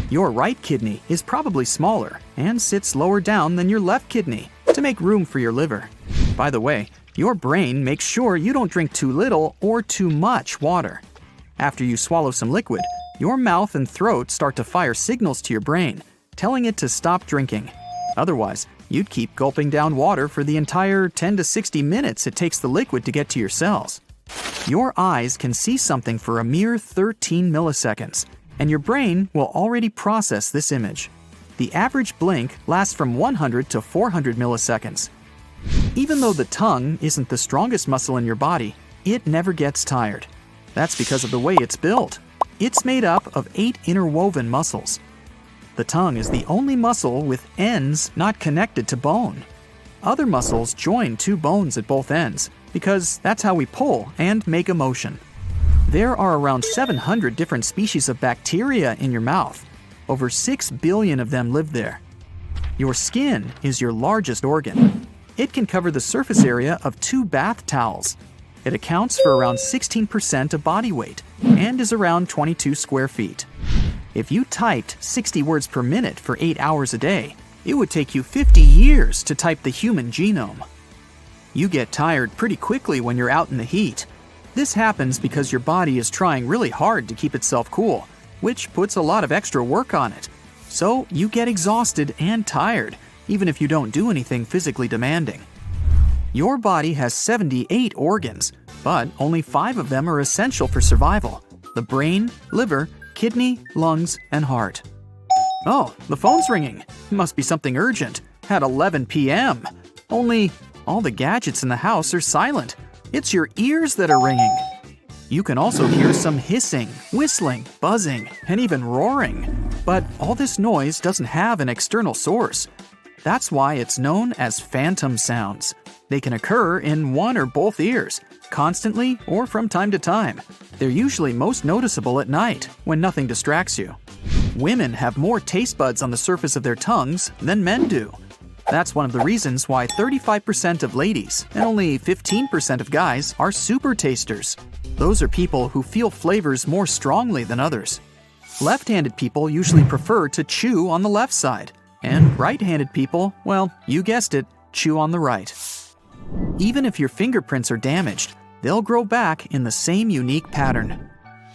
Your right kidney is probably smaller and sits lower down than your left kidney to make room for your liver. By the way, your brain makes sure you don't drink too little or too much water. After you swallow some liquid, your mouth and throat start to fire signals to your brain, telling it to stop drinking. Otherwise, you'd keep gulping down water for the entire 10 to 60 minutes it takes the liquid to get to your cells. Your eyes can see something for a mere 13 milliseconds, and your brain will already process this image. The average blink lasts from 100 to 400 milliseconds. Even though the tongue isn't the strongest muscle in your body, it never gets tired. That's because of the way it's built. It's made up of 8 interwoven muscles. The tongue is the only muscle with ends not connected to bone. Other muscles join 2 bones at both ends because that's how we pull and make a motion. There are around 700 different species of bacteria in your mouth. Over 6 billion of them live there. Your skin is your largest organ. It can cover the surface area of 2 bath towels. It accounts for around 16% of body weight and is around 22 square feet. If you typed 60 words per minute for 8 hours a day, it would take you 50 years to type the human genome. You get tired pretty quickly when you're out in the heat. This happens because your body is trying really hard to keep itself cool, which puts a lot of extra work on it. So you get exhausted and tired, even if you don't do anything physically demanding. Your body has 78 organs, but only 5 of them are essential for survival: the brain, liver, kidney, lungs, and heart. Oh, the phone's ringing. Must be something urgent. At 11 p.m. Only all the gadgets in the house are silent. It's your ears that are ringing. You can also hear some hissing, whistling, buzzing, and even roaring. But all this noise doesn't have an external source. That's why it's known as phantom sounds. They can occur in one or both ears, constantly or from time to time. They're usually most noticeable at night, when nothing distracts you. Women have more taste buds on the surface of their tongues than men do. That's one of the reasons why 35% of ladies and only 15% of guys are super tasters. Those are people who feel flavors more strongly than others. Left-handed people usually prefer to chew on the left side, and right-handed people, well, you guessed it, chew on the right. Even if your fingerprints are damaged, they'll grow back in the same unique pattern.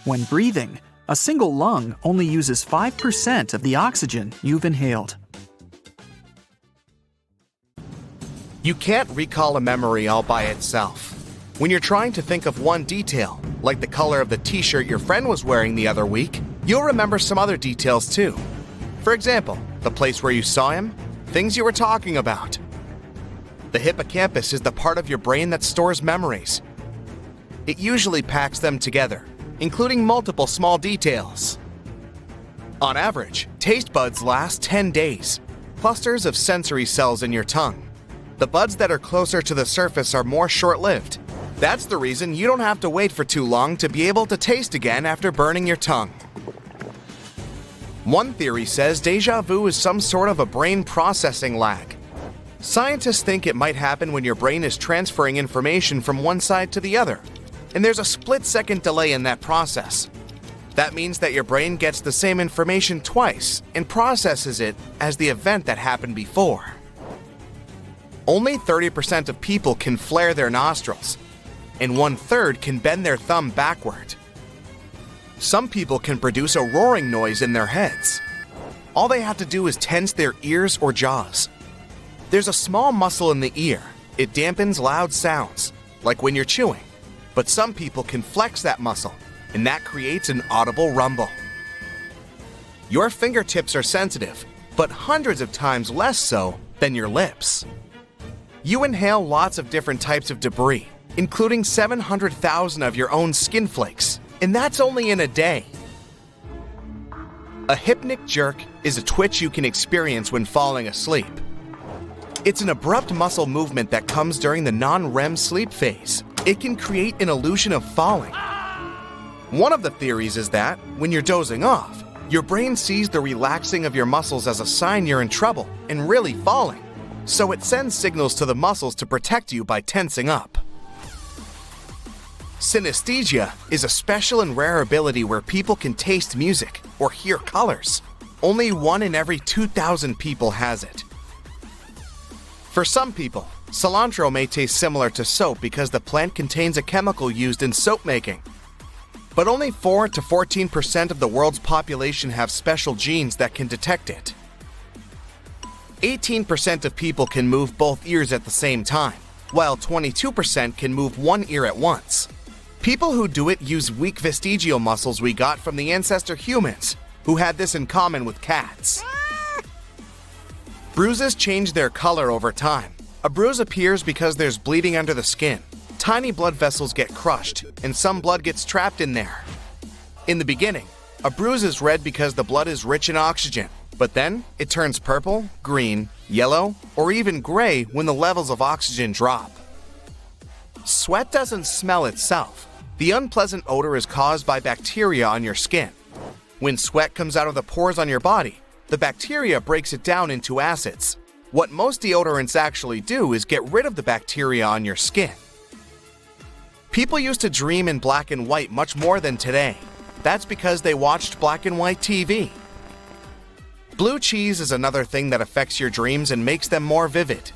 When breathing, a single lung only uses 5% of the oxygen you've inhaled. You can't recall a memory all by itself. When you're trying to think of one detail, like the color of the t-shirt your friend was wearing the other week, you'll remember some other details too. For example, the place where you saw him, things you were talking about. The hippocampus is the part of your brain that stores memories. It usually packs them together, including multiple small details. On average, taste buds last 10 days, clusters of sensory cells in your tongue. The buds that are closer to the surface are more short-lived. That's the reason you don't have to wait for too long to be able to taste again after burning your tongue. One theory says déjà vu is some sort of a brain processing lag. Scientists think it might happen when your brain is transferring information from one side to the other, and there's a split-second delay in that process. That means that your brain gets the same information twice and processes it as the event that happened before. Only 30% of people can flare their nostrils, and 1/3 can bend their thumb backward. Some people can produce a roaring noise in their heads. All they have to do is tense their ears or jaws. There's a small muscle in the ear. It dampens loud sounds, like when you're chewing. But some people can flex that muscle, and that creates an audible rumble. Your fingertips are sensitive, but hundreds of times less so than your lips. You inhale lots of different types of debris, including 700,000 of your own skin flakes, and that's only in a day. A hypnic jerk is a twitch you can experience when falling asleep. It's an abrupt muscle movement that comes during the non-REM sleep phase. It can create an illusion of falling. One of the theories is that, when you're dozing off, your brain sees the relaxing of your muscles as a sign you're in trouble and really falling, so it sends signals to the muscles to protect you by tensing up. Synesthesia is a special and rare ability where people can taste music or hear colors. Only 1 in every 2,000 people has it. For some people, cilantro may taste similar to soap because the plant contains a chemical used in soap making. But only 4 to 14% of the world's population have special genes that can detect it. 18% of people can move both ears at the same time, while 22% can move one ear at once. People who do it use weak vestigial muscles we got from the ancestor humans, who had this in common with cats. Bruises change their color over time. A bruise appears because there's bleeding under the skin. Tiny blood vessels get crushed, and some blood gets trapped in there. In the beginning, a bruise is red because the blood is rich in oxygen, but then it turns purple, green, yellow, or even gray when the levels of oxygen drop. Sweat doesn't smell itself. The unpleasant odor is caused by bacteria on your skin. When sweat comes out of the pores on your body, the bacteria breaks it down into acids. What most deodorants actually do is get rid of the bacteria on your skin. People used to dream in black and white much more than today. That's because they watched black and white TV. Blue cheese is another thing that affects your dreams and makes them more vivid.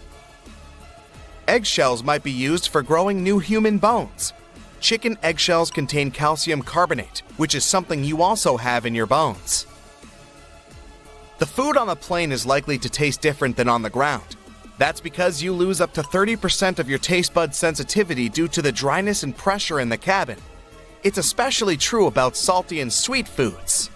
Eggshells might be used for growing new human bones. Chicken eggshells contain calcium carbonate, which is something you also have in your bones. The food on the plane is likely to taste different than on the ground. That's because you lose up to 30% of your taste bud sensitivity due to the dryness and pressure in the cabin. It's especially true about salty and sweet foods.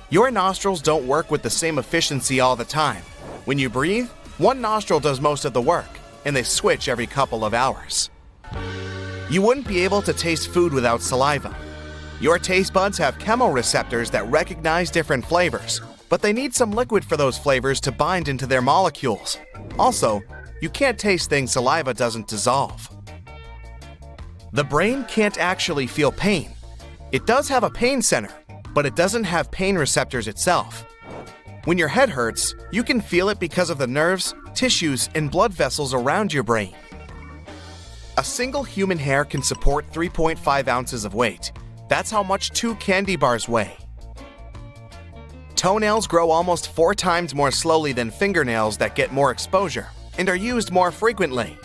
Your nostrils don't work with the same efficiency all the time. When you breathe, one nostril does most of the work, and they switch every couple of hours. You wouldn't be able to taste food without saliva. Your taste buds have chemoreceptors that recognize different flavors, but they need some liquid for those flavors to bind into their molecules. Also, you can't taste things saliva doesn't dissolve. The brain can't actually feel pain. It does have a pain center, but it doesn't have pain receptors itself. When your head hurts, you can feel it because of the nerves, tissues, and blood vessels around your brain. A single human hair can support 3.5 ounces of weight. That's how much 2 candy bars weigh. Toenails grow almost 4 times more slowly than fingernails that get more exposure and are used more frequently.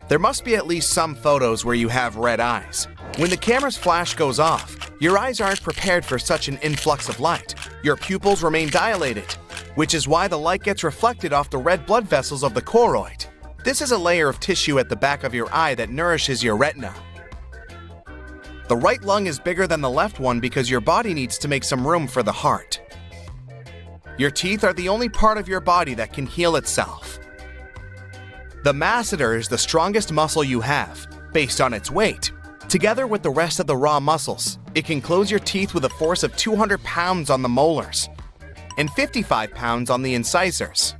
There must be at least some photos where you have red eyes. When the camera's flash goes off, your eyes aren't prepared for such an influx of light. Your pupils remain dilated, which is why the light gets reflected off the red blood vessels of the choroid. This is a layer of tissue at the back of your eye that nourishes your retina. The right lung is bigger than the left one because your body needs to make some room for the heart. Your teeth are the only part of your body that can heal itself. The masseter is the strongest muscle you have, based on its weight. Together with the rest of the raw muscles, it can close your teeth with a force of 200 pounds on the molars and 55 pounds on the incisors.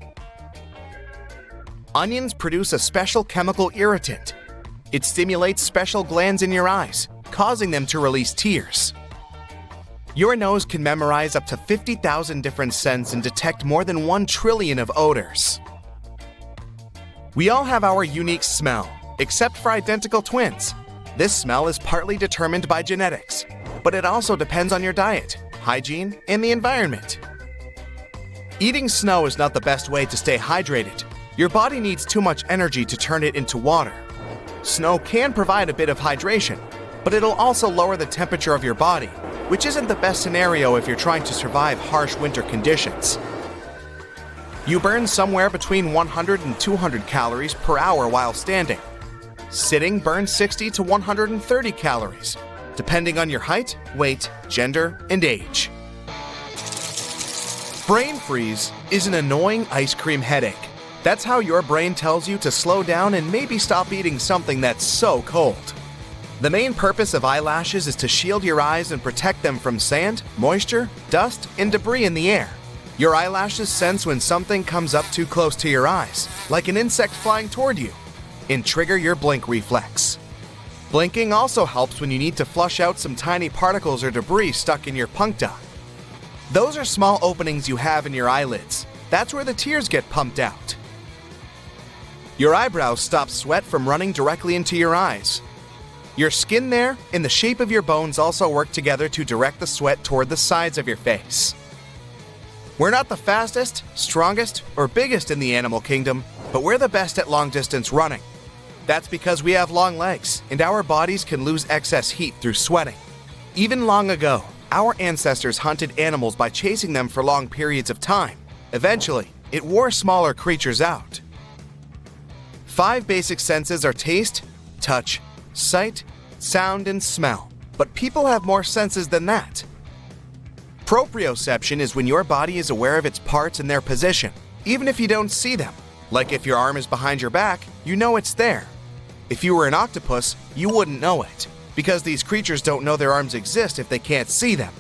Onions produce a special chemical irritant. It stimulates special glands in your eyes, causing them to release tears. Your nose can memorize up to 50,000 different scents and detect more than 1 trillion of odors. We all have our unique smell, except for identical twins. This smell is partly determined by genetics, but it also depends on your diet, hygiene, and the environment. Eating snow is not the best way to stay hydrated. Your body needs too much energy to turn it into water. Snow can provide a bit of hydration, but it'll also lower the temperature of your body, which isn't the best scenario if you're trying to survive harsh winter conditions. You burn somewhere between 100 and 200 calories per hour while standing. Sitting burns 60 to 130 calories, depending on your height, weight, gender, and age. Brain freeze is an annoying ice cream headache. That's how your brain tells you to slow down and maybe stop eating something that's so cold. The main purpose of eyelashes is to shield your eyes and protect them from sand, moisture, dust, and debris in the air. Your eyelashes sense when something comes up too close to your eyes, like an insect flying toward you, and trigger your blink reflex. Blinking also helps when you need to flush out some tiny particles or debris stuck in your puncta. Those are small openings you have in your eyelids. That's where the tears get pumped out. Your eyebrows stop sweat from running directly into your eyes. Your skin there and the shape of your bones also work together to direct the sweat toward the sides of your face. We're not the fastest, strongest, or biggest in the animal kingdom, but we're the best at long-distance running. That's because we have long legs, and our bodies can lose excess heat through sweating. Even long ago, our ancestors hunted animals by chasing them for long periods of time. Eventually, it wore smaller creatures out. 5 basic senses are taste, touch, sight, sound, and smell. But people have more senses than that. Proprioception is when your body is aware of its parts and their position, even if you don't see them. Like if your arm is behind your back, you know it's there. If you were an octopus, you wouldn't know it, because these creatures don't know their arms exist if they can't see them.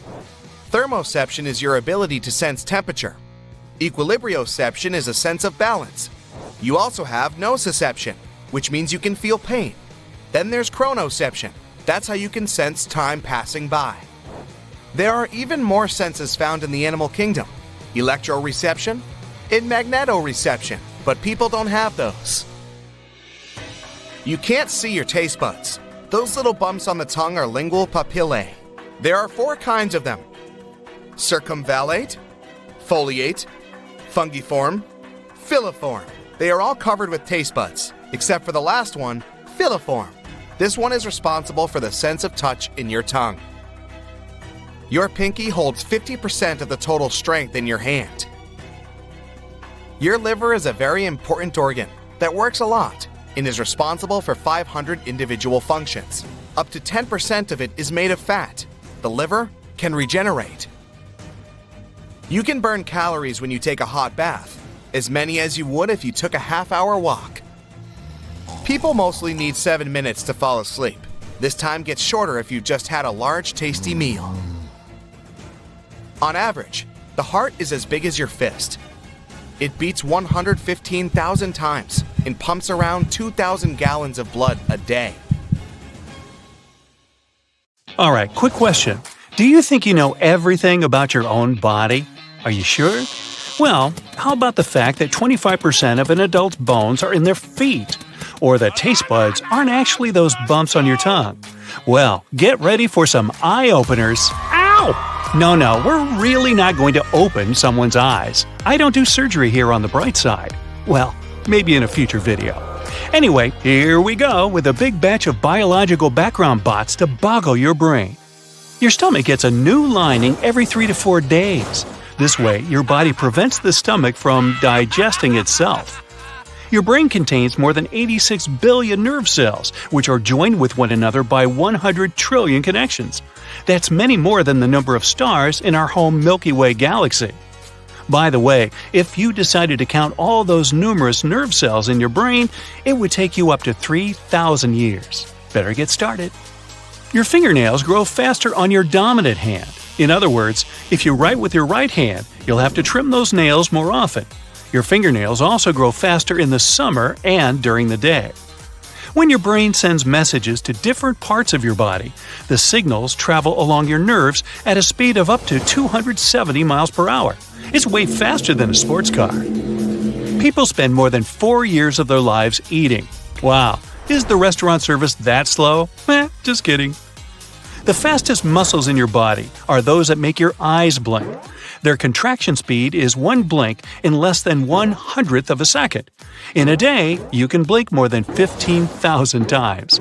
Thermoception is your ability to sense temperature. Equilibrioception is a sense of balance. You also have nociception, which means you can feel pain. Then there's chronoception. That's how you can sense time passing by. There are even more senses found in the animal kingdom: electroreception and magnetoreception, but people don't have those. You can't see your taste buds. Those little bumps on the tongue are lingual papillae. There are 4 kinds of them: circumvallate, foliate, fungiform, filiform. They are all covered with taste buds, except for the last one, filiform. This one is responsible for the sense of touch in your tongue. Your pinky holds 50% of the total strength in your hand. Your liver is a very important organ that works a lot and is responsible for 500 individual functions. Up to 10% of it is made of fat. The liver can regenerate. You can burn calories when you take a hot bath, as many as you would if you took a half-hour walk. People mostly need 7 minutes to fall asleep. This time gets shorter if you've just had a large, tasty meal. On average, the heart is as big as your fist. It beats 115,000 times and pumps around 2,000 gallons of blood a day. Alright, quick question. Do you think you know everything about your own body? Are you sure? Well, how about the fact that 25% of an adult's bones are in their feet? Or that taste buds aren't actually those bumps on your tongue? Well, get ready for some eye-openers. Ow! No, we're really not going to open someone's eyes. I don't do surgery here on the bright side. Well, maybe in a future video. Anyway, here we go with a big batch of biological background bots to boggle your brain. Your stomach gets a new lining every 3 to 4 days. This way, your body prevents the stomach from digesting itself. Your brain contains more than 86 billion nerve cells, which are joined with one another by 100 trillion connections. That's many more than the number of stars in our home Milky Way galaxy. By the way, if you decided to count all those numerous nerve cells in your brain, it would take you up to 3,000 years. Better get started. Your fingernails grow faster on your dominant hand. In other words, if you write with your right hand, you'll have to trim those nails more often. Your fingernails also grow faster in the summer and during the day. When your brain sends messages to different parts of your body, the signals travel along your nerves at a speed of up to 270 miles per hour. It's way faster than a sports car. People spend more than 4 years of their lives eating. Wow, is the restaurant service that slow? Just kidding. The fastest muscles in your body are those that make your eyes blink. Their contraction speed is one blink in less than 1/100th of a second. In a day, you can blink more than 15,000 times.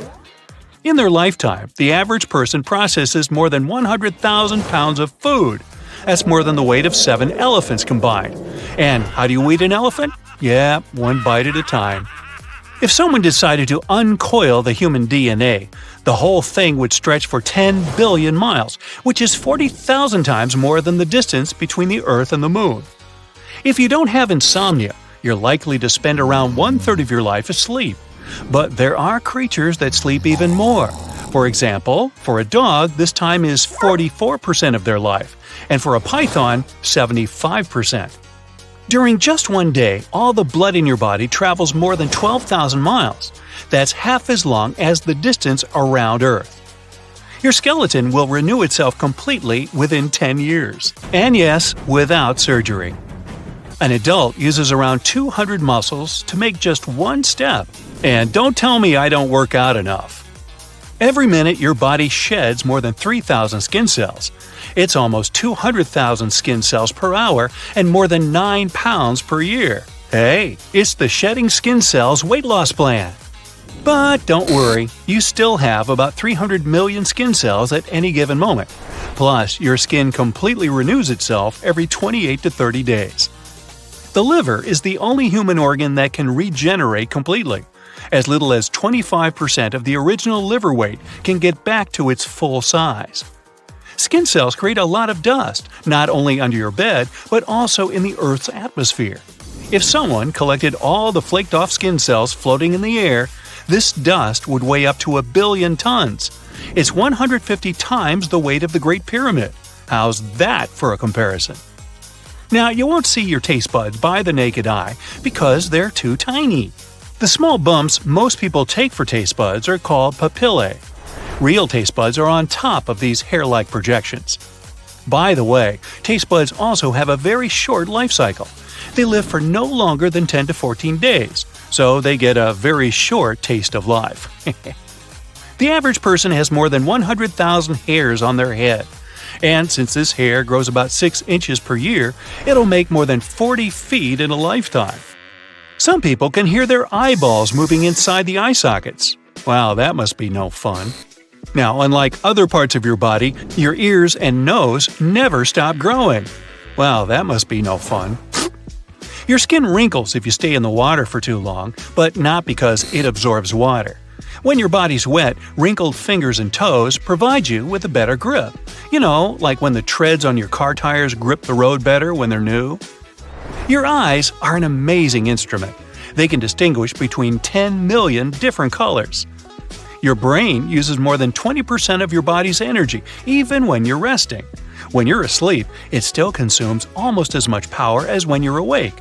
In their lifetime, the average person processes more than 100,000 pounds of food. That's more than the weight of 7 elephants combined. And how do you eat an elephant? Yeah, one bite at a time. If someone decided to uncoil the human DNA, the whole thing would stretch for 10 billion miles, which is 40,000 times more than the distance between the Earth and the Moon. If you don't have insomnia, you're likely to spend around 1/3 of your life asleep. But there are creatures that sleep even more. For example, for a dog, this time is 44% of their life, and for a python, 75%. During just one day, all the blood in your body travels more than 12,000 miles. That's half as long as the distance around Earth. Your skeleton will renew itself completely within 10 years. And yes, without surgery. An adult uses around 200 muscles to make just one step. And don't tell me I don't work out enough. Every minute, your body sheds more than 3,000 skin cells. It's almost 200,000 skin cells per hour and more than 9 pounds per year. Hey, it's the Shedding Skin Cells weight loss plan. But don't worry, you still have about 300 million skin cells at any given moment. Plus, your skin completely renews itself every 28 to 30 days. The liver is the only human organ that can regenerate completely. As little as 25% of the original liver weight can get back to its full size. Skin cells create a lot of dust, not only under your bed, but also in the Earth's atmosphere. If someone collected all the flaked-off skin cells floating in the air, this dust would weigh up to 1 billion tons. It's 150 times the weight of the Great Pyramid. How's that for a comparison? Now, you won't see your taste buds by the naked eye because they're too tiny. The small bumps most people take for taste buds are called papillae. Real taste buds are on top of these hair-like projections. By the way, taste buds also have a very short life cycle. They live for no longer than 10 to 14 days, so they get a very short taste of life. The average person has more than 100,000 hairs on their head. And since this hair grows about 6 inches per year, it'll make more than 40 feet in a lifetime. Some people can hear their eyeballs moving inside the eye sockets. Wow, that must be no fun. Now, unlike other parts of your body, your ears and nose never stop growing. Wow, that must be no fun. Your skin wrinkles if you stay in the water for too long, but not because it absorbs water. When your body's wet, wrinkled fingers and toes provide you with a better grip. You know, like when the treads on your car tires grip the road better when they're new. Your eyes are an amazing instrument. They can distinguish between 10 million different colors. Your brain uses more than 20% of your body's energy, even when you're resting. When you're asleep, it still consumes almost as much power as when you're awake.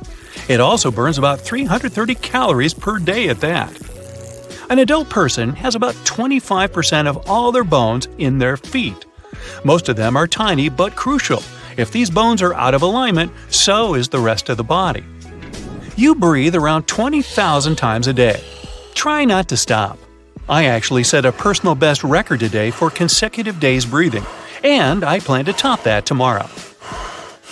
It also burns about 330 calories per day at that. An adult person has about 25% of all their bones in their feet. Most of them are tiny but crucial. If these bones are out of alignment, so is the rest of the body. You breathe around 20,000 times a day. Try not to stop. I actually set a personal best record today for consecutive days breathing, and I plan to top that tomorrow.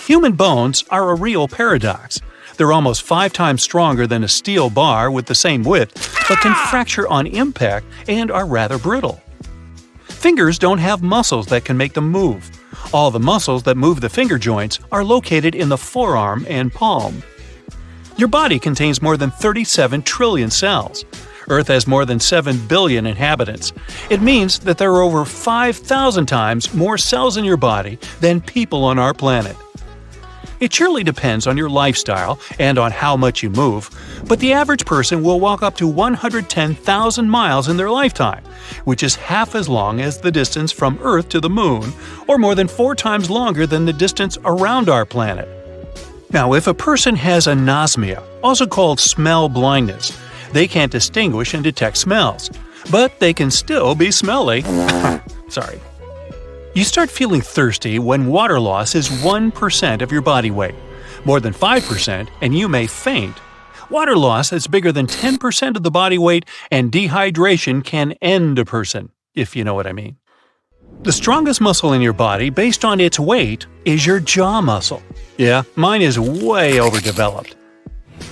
Human bones are a real paradox. They're almost 5 times stronger than a steel bar with the same width, but can fracture on impact and are rather brittle. Fingers don't have muscles that can make them move. All the muscles that move the finger joints are located in the forearm and palm. Your body contains more than 37 trillion cells. Earth has more than 7 billion inhabitants. It means that there are over 5,000 times more cells in your body than people on our planet. It surely depends on your lifestyle and on how much you move, but the average person will walk up to 110,000 miles in their lifetime, which is half as long as the distance from Earth to the Moon, or more than 4 times longer than the distance around our planet. Now, if a person has anosmia, also called smell blindness, They can't distinguish and detect smells, but they can still be smelly. Sorry. You start feeling thirsty when water loss is 1% of your body weight. More than 5% and you may faint. Water loss that's bigger than 10% of the body weight and dehydration can end a person, if you know what I mean. The strongest muscle in your body based on its weight is your jaw muscle. Yeah, mine is way overdeveloped.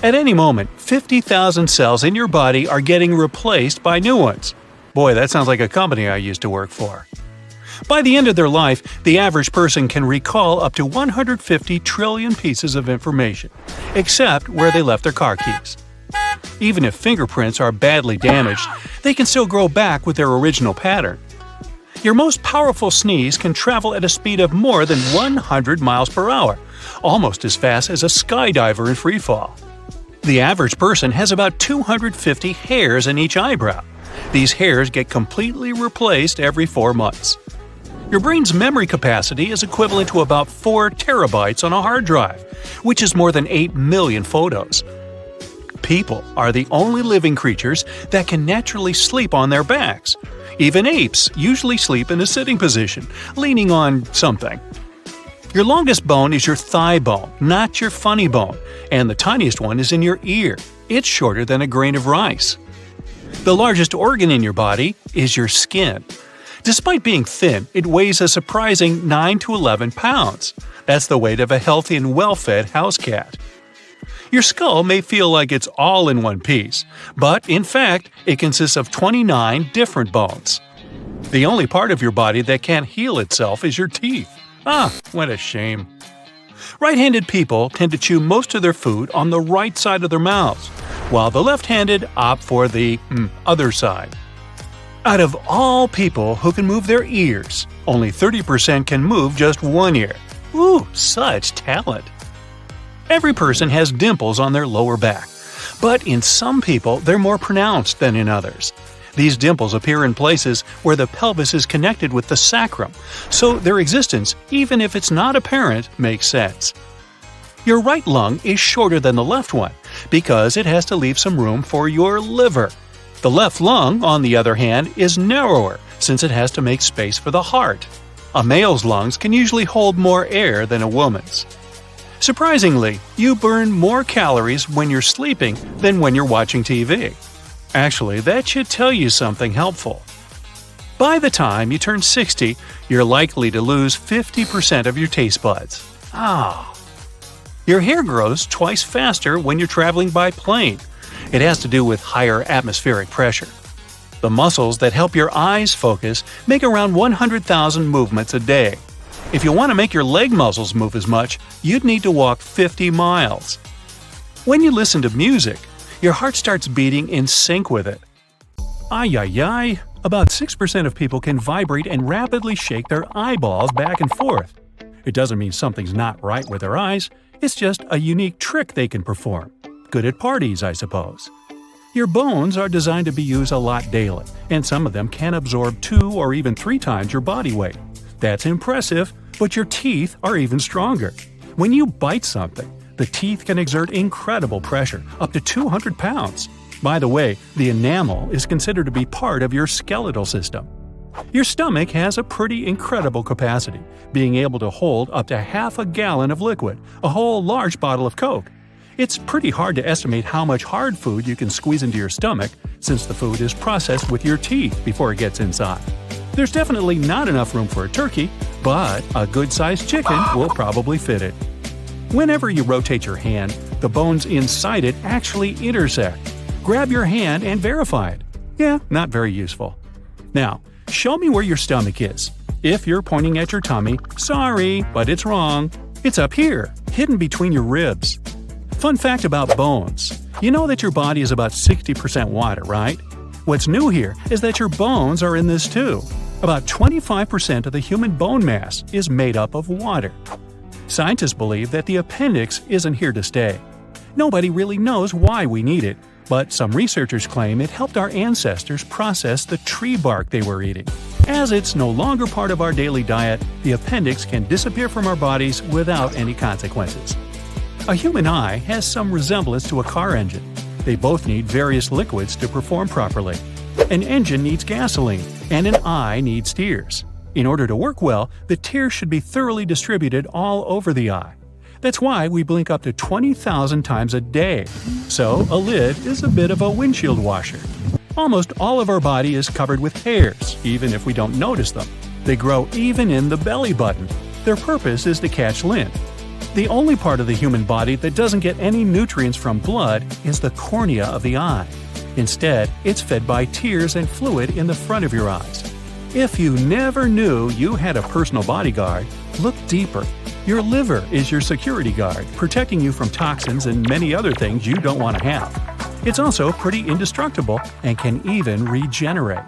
At any moment, 50,000 cells in your body are getting replaced by new ones. Boy, that sounds like a company I used to work for. By the end of their life, the average person can recall up to 150 trillion pieces of information, except where they left their car keys. Even if fingerprints are badly damaged, they can still grow back with their original pattern. Your most powerful sneeze can travel at a speed of more than 100 miles per hour, almost as fast as a skydiver in freefall. The average person has about 250 hairs in each eyebrow. These hairs get completely replaced every 4 months. Your brain's memory capacity is equivalent to about 4 terabytes on a hard drive, which is more than 8 million photos. People are the only living creatures that can naturally sleep on their backs. Even apes usually sleep in a sitting position, leaning on something. Your longest bone is your thigh bone, not your funny bone, and the tiniest one is in your ear. It's shorter than a grain of rice. The largest organ in your body is your skin. Despite being thin, it weighs a surprising 9 to 11 pounds. That's the weight of a healthy and well-fed house cat. Your skull may feel like it's all in one piece, but in fact, it consists of 29 different bones. The only part of your body that can't heal itself is your teeth. What a shame. Right-handed people tend to chew most of their food on the right side of their mouths, while the left-handed opt for the other side. Out of all people who can move their ears, only 30% can move just one ear. Ooh, such talent! Every person has dimples on their lower back, but in some people they're more pronounced than in others. These dimples appear in places where the pelvis is connected with the sacrum, so their existence, even if it's not apparent, makes sense. Your right lung is shorter than the left one because it has to leave some room for your liver. The left lung, on the other hand, is narrower since it has to make space for the heart. A male's lungs can usually hold more air than a woman's. Surprisingly, you burn more calories when you're sleeping than when you're watching TV. Actually, that should tell you something helpful. By the time you turn 60, you're likely to lose 50% of your taste buds. Your hair grows twice faster when you're traveling by plane. It has to do with higher atmospheric pressure. The muscles that help your eyes focus make around 100,000 movements a day. If you want to make your leg muscles move as much, you'd need to walk 50 miles. When you listen to music, your heart starts beating in sync with it. About 6% of people can vibrate and rapidly shake their eyeballs back and forth. It doesn't mean something's not right with their eyes, it's just a unique trick they can perform. Good at parties, I suppose. Your bones are designed to be used a lot daily, and some of them can absorb 2 or even 3 times your body weight. That's impressive, but your teeth are even stronger. When you bite something, the teeth can exert incredible pressure, up to 200 pounds. By the way, the enamel is considered to be part of your skeletal system. Your stomach has a pretty incredible capacity, being able to hold up to half a gallon of liquid, a whole large bottle of Coke. It's pretty hard to estimate how much hard food you can squeeze into your stomach, since the food is processed with your teeth before it gets inside. There's definitely not enough room for a turkey, but a good-sized chicken will probably fit it. Whenever you rotate your hand, the bones inside it actually intersect. Grab your hand and verify it. Yeah, not very useful. Now, show me where your stomach is. If you're pointing at your tummy, sorry, but it's wrong. It's up here, hidden between your ribs. Fun fact about bones. You know that your body is about 60% water, right? What's new here is that your bones are in this too. About 25% of the human bone mass is made up of water. Scientists believe that the appendix isn't here to stay. Nobody really knows why we need it, but some researchers claim it helped our ancestors process the tree bark they were eating. As it's no longer part of our daily diet, the appendix can disappear from our bodies without any consequences. A human eye has some resemblance to a car engine. They both need various liquids to perform properly. An engine needs gasoline, and an eye needs tears. In order to work well, the tears should be thoroughly distributed all over the eye. That's why we blink up to 20,000 times a day. So, a lid is a bit of a windshield washer. Almost all of our body is covered with hairs, even if we don't notice them. They grow even in the belly button. Their purpose is to catch lint. The only part of the human body that doesn't get any nutrients from blood is the cornea of the eye. Instead, it's fed by tears and fluid in the front of your eyes. If you never knew you had a personal bodyguard, look deeper. Your liver is your security guard, protecting you from toxins and many other things you don't want to have. It's also pretty indestructible and can even regenerate.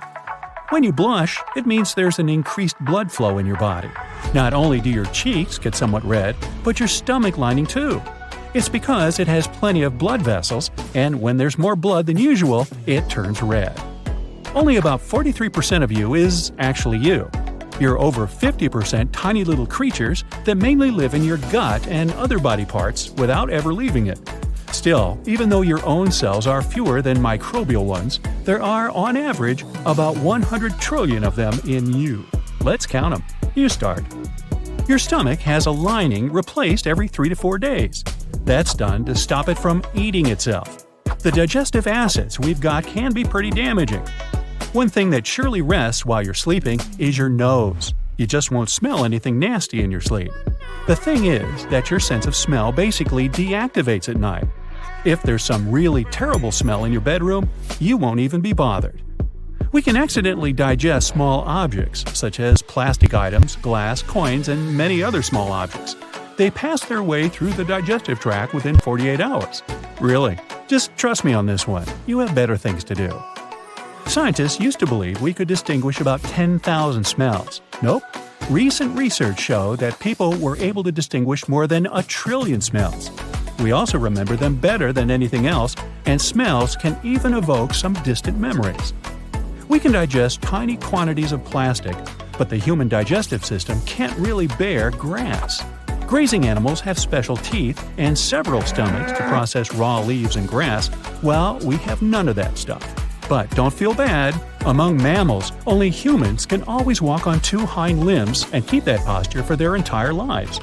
When you blush, it means there's an increased blood flow in your body. Not only do your cheeks get somewhat red, but your stomach lining too. It's because it has plenty of blood vessels, and when there's more blood than usual, it turns red. Only about 43% of you is actually you. You're over 50% tiny little creatures that mainly live in your gut and other body parts without ever leaving it. Still, even though your own cells are fewer than microbial ones, there are, on average, about 100 trillion of them in you. Let's count them. You start. Your stomach has a lining replaced every 3 to 4 days. That's done to stop it from eating itself. The digestive acids we've got can be pretty damaging. One thing that surely rests while you're sleeping is your nose. You just won't smell anything nasty in your sleep. The thing is that your sense of smell basically deactivates at night. If there's some really terrible smell in your bedroom, you won't even be bothered. We can accidentally digest small objects, such as plastic items, glass, coins, and many other small objects. They pass their way through the digestive tract within 48 hours. Really, just trust me on this one. You have better things to do. Scientists used to believe we could distinguish about 10,000 smells. Nope. Recent research showed that people were able to distinguish more than 1 trillion smells. We also remember them better than anything else, and smells can even evoke some distant memories. We can digest tiny quantities of plastic, but the human digestive system can't really bear grass. Grazing animals have special teeth and several stomachs to process raw leaves and grass, while we have none of that stuff. But don't feel bad. Among mammals, only humans can always walk on 2 hind limbs and keep that posture for their entire lives.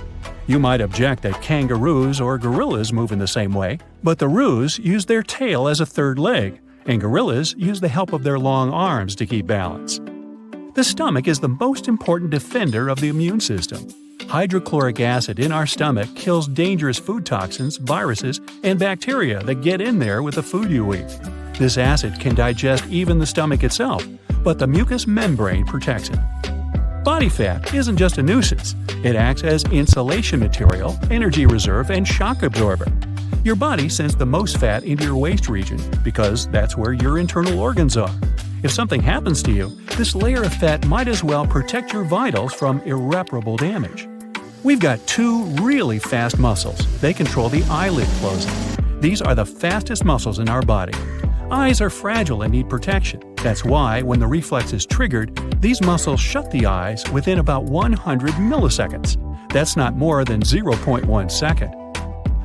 You might object that kangaroos or gorillas move in the same way, but the roos use their tail as a third leg, and gorillas use the help of their long arms to keep balance. The stomach is the most important defender of the immune system. Hydrochloric acid in our stomach kills dangerous food toxins, viruses, and bacteria that get in there with the food you eat. This acid can digest even the stomach itself, but the mucous membrane protects it. Body fat isn't just a nuisance. It acts as insulation material, energy reserve, and shock absorber. Your body sends the most fat into your waist region because that's where your internal organs are. If something happens to you, this layer of fat might as well protect your vitals from irreparable damage. We've got 2 really fast muscles. They control the eyelid closing. These are the fastest muscles in our body. Eyes are fragile and need protection. That's why, when the reflex is triggered, these muscles shut the eyes within about 100 milliseconds. That's not more than 0.1 second.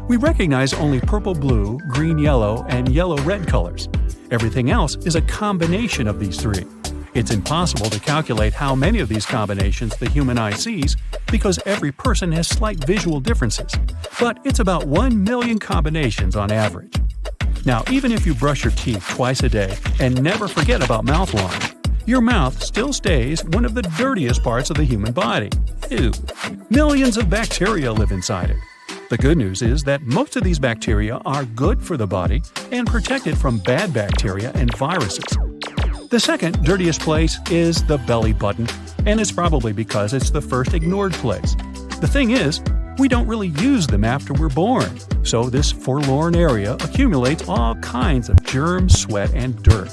We recognize only purple-blue, green-yellow, and yellow-red colors. Everything else is a combination of these 3. It's impossible to calculate how many of these combinations the human eye sees because every person has slight visual differences, but it's about 1 million combinations on average. Now, even if you brush your teeth twice a day and never forget about mouthwash, your mouth still stays one of the dirtiest parts of the human body. Ew. Millions of bacteria live inside it. The good news is that most of these bacteria are good for the body and protect it from bad bacteria and viruses. The second dirtiest place is the belly button, and it's probably because it's the first ignored place. The thing is, we don't really use them after we're born, so this forlorn area accumulates all kinds of germs, sweat, and dirt.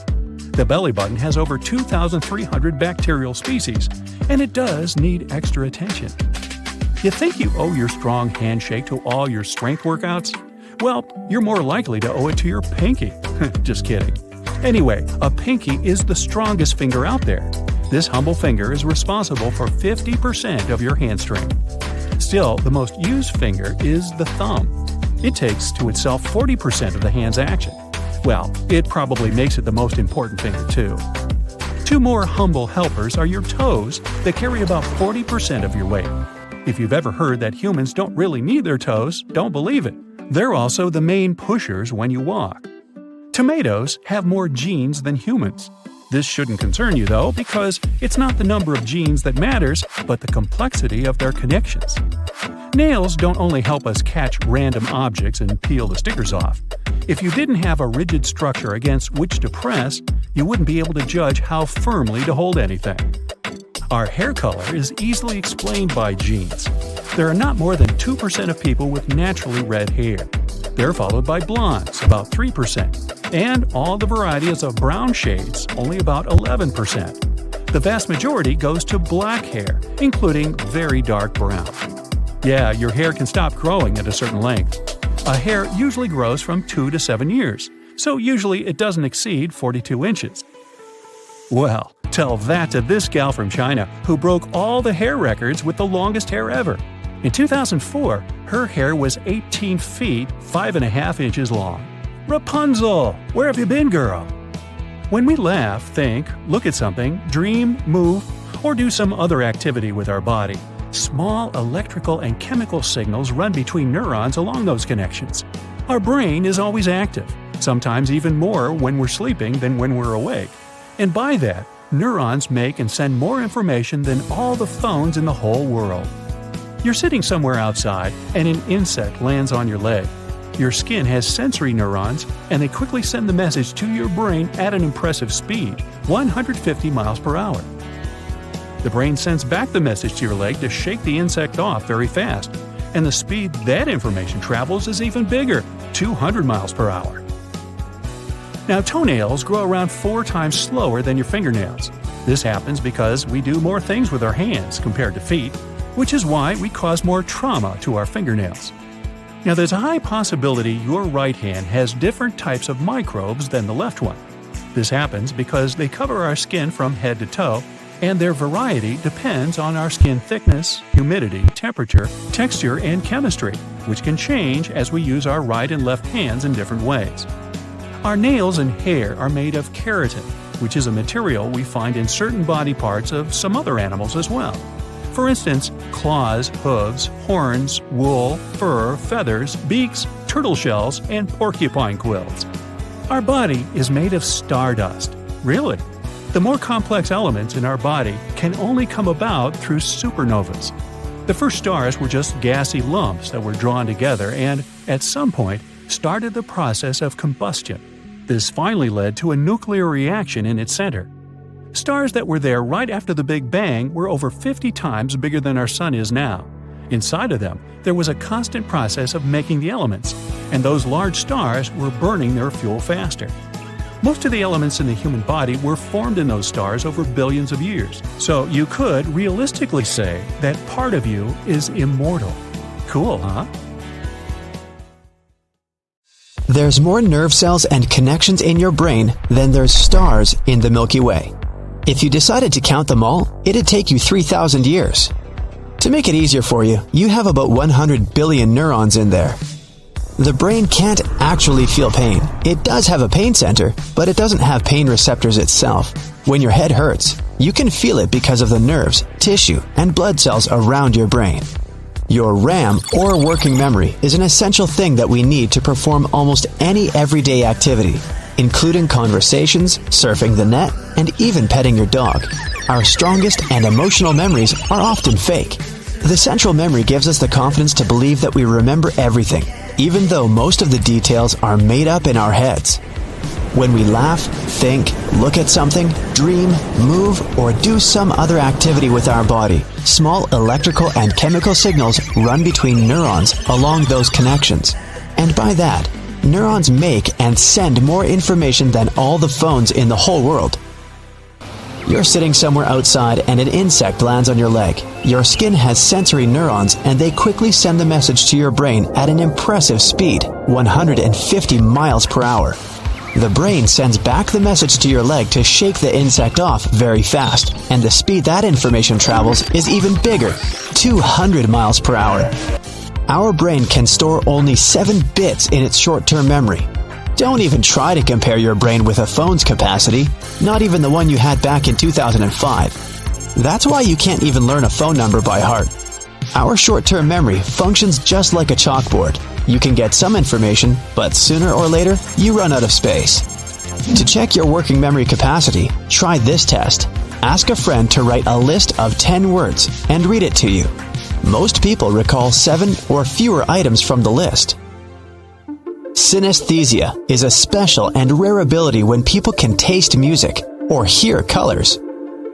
The belly button has over 2,300 bacterial species, and it does need extra attention. You think you owe your strong handshake to all your strength workouts? Well, you're more likely to owe it to your pinky. Just kidding. Anyway, a pinky is the strongest finger out there. This humble finger is responsible for 50% of your hand strength. Still, the most used finger is the thumb. It takes to itself 40% of the hand's action. Well, it probably makes it the most important finger too. Two more humble helpers are your toes that carry about 40% of your weight. If you've ever heard that humans don't really need their toes, don't believe it. They're also the main pushers when you walk. Tomatoes have more genes than humans. This shouldn't concern you though, because it's not the number of genes that matters, but the complexity of their connections. Nails don't only help us catch random objects and peel the stickers off. If you didn't have a rigid structure against which to press, you wouldn't be able to judge how firmly to hold anything. Our hair color is easily explained by genes. There are not more than 2% of people with naturally red hair. They're followed by blondes, about 3%, and all the varieties of brown shades, only about 11%. The vast majority goes to black hair, including very dark brown. Yeah, your hair can stop growing at a certain length. A hair usually grows from 2 to 7 years, so usually it doesn't exceed 42 inches. Well, tell that to this gal from China who broke all the hair records with the longest hair ever. In 2004, her hair was 18 feet 5.5 inches long. Rapunzel! Where have you been, girl? When we laugh, think, look at something, dream, move, or do some other activity with our body, small electrical and chemical signals run between neurons along those connections. Our brain is always active, sometimes even more when we're sleeping than when we're awake. And by that, neurons make and send more information than all the phones in the whole world. You're sitting somewhere outside and an insect lands on your leg. Your skin has sensory neurons and they quickly send the message to your brain at an impressive speed, 150 miles per hour. The brain sends back the message to your leg to shake the insect off very fast, and the speed that information travels is even bigger, 200 miles per hour. Now, toenails grow around 4 times slower than your fingernails. This happens because we do more things with our hands compared to feet, which is why we cause more trauma to our fingernails. Now, there's a high possibility your right hand has different types of microbes than the left one. This happens because they cover our skin from head to toe, and their variety depends on our skin thickness, humidity, temperature, texture, and chemistry, which can change as we use our right and left hands in different ways. Our nails and hair are made of keratin, which is a material we find in certain body parts of some other animals as well. For instance, claws, hooves, horns, wool, fur, feathers, beaks, turtle shells, and porcupine quills. Our body is made of stardust. Really? The more complex elements in our body can only come about through supernovas. The first stars were just gassy lumps that were drawn together and, at some point, started the process of combustion. This finally led to a nuclear reaction in its center. Stars that were there right after the Big Bang were over 50 times bigger than our Sun is now. Inside of them, there was a constant process of making the elements, and those large stars were burning their fuel faster. Most of the elements in the human body were formed in those stars over billions of years, so you could realistically say that part of you is immortal. Cool, huh? There's more nerve cells and connections in your brain than there's stars in the Milky Way. If you decided to count them all, it'd take you 3,000 years. To make it easier for you, you have about 100 billion neurons in there. The brain can't actually feel pain. It does have a pain center, but it doesn't have pain receptors itself. When your head hurts, you can feel it because of the nerves, tissue, and blood cells around your brain. Your RAM, or working memory, is an essential thing that we need to perform almost any everyday activity, including conversations, surfing the net, and even petting your dog. Our strongest and emotional memories are often fake. The central memory gives us the confidence to believe that we remember everything, even though most of the details are made up in our heads. When we laugh, think, look at something, dream, move, or do some other activity with our body, small electrical and chemical signals run between neurons along those connections. And by that, neurons make and send more information than all the phones in the whole world. You're sitting somewhere outside and an insect lands on your leg. Your skin has sensory neurons and they quickly send the message to your brain at an impressive speed, 150 miles per hour. The brain sends back the message to your leg to shake the insect off very fast, and the speed that information travels is even bigger, 200 miles per hour. Our brain can store only 7 bits in its short-term memory. Don't even try to compare your brain with a phone's capacity, not even the one you had back in 2005. That's why you can't even learn a phone number by heart. Our short-term memory functions just like a chalkboard. You can get some information, but sooner or later, you run out of space. To check your working memory capacity, try this test. Ask a friend to write a list of 10 words and read it to you. Most people recall 7 or fewer items from the list. Synesthesia is a special and rare ability when people can taste music or hear colors.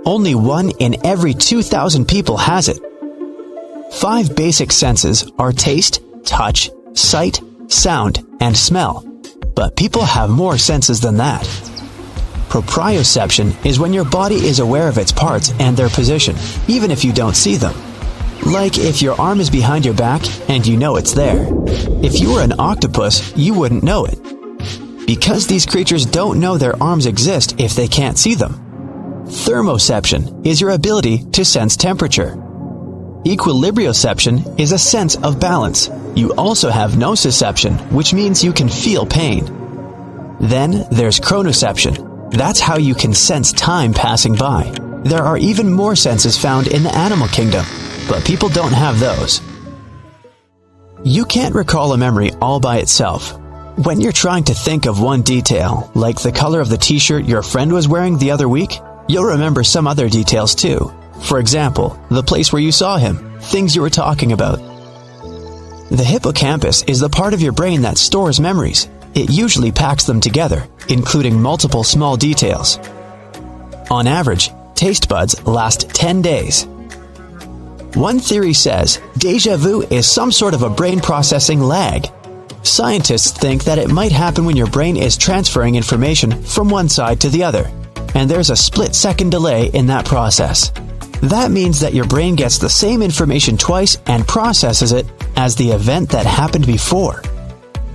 Only 1 in every 2,000 people has it. 5 basic senses are taste, touch, sight, sound, and smell. But people have more senses than that. Proprioception is when your body is aware of its parts and their position, even if you don't see them. Like if your arm is behind your back and you know it's there. If you were an octopus, you wouldn't know it. Because these creatures don't know their arms exist if they can't see them. Thermoception is your ability to sense temperature. Equilibrioception is a sense of balance. You also have nociception, which means you can feel pain. Then there's chronoception. That's how you can sense time passing by. There are even more senses found in the animal kingdom, but people don't have those. You can't recall a memory all by itself. When you're trying to think of one detail, like the color of the t-shirt your friend was wearing the other week, you'll remember some other details too. For example, the place where you saw him, things you were talking about. The hippocampus is the part of your brain that stores memories. It usually packs them together, including multiple small details. On average, taste buds last 10 days. One theory says déjà vu is some sort of a brain processing lag. Scientists think that it might happen when your brain is transferring information from one side to the other, and there's a split-second delay in that process. That means that your brain gets the same information twice and processes it as the event that happened before.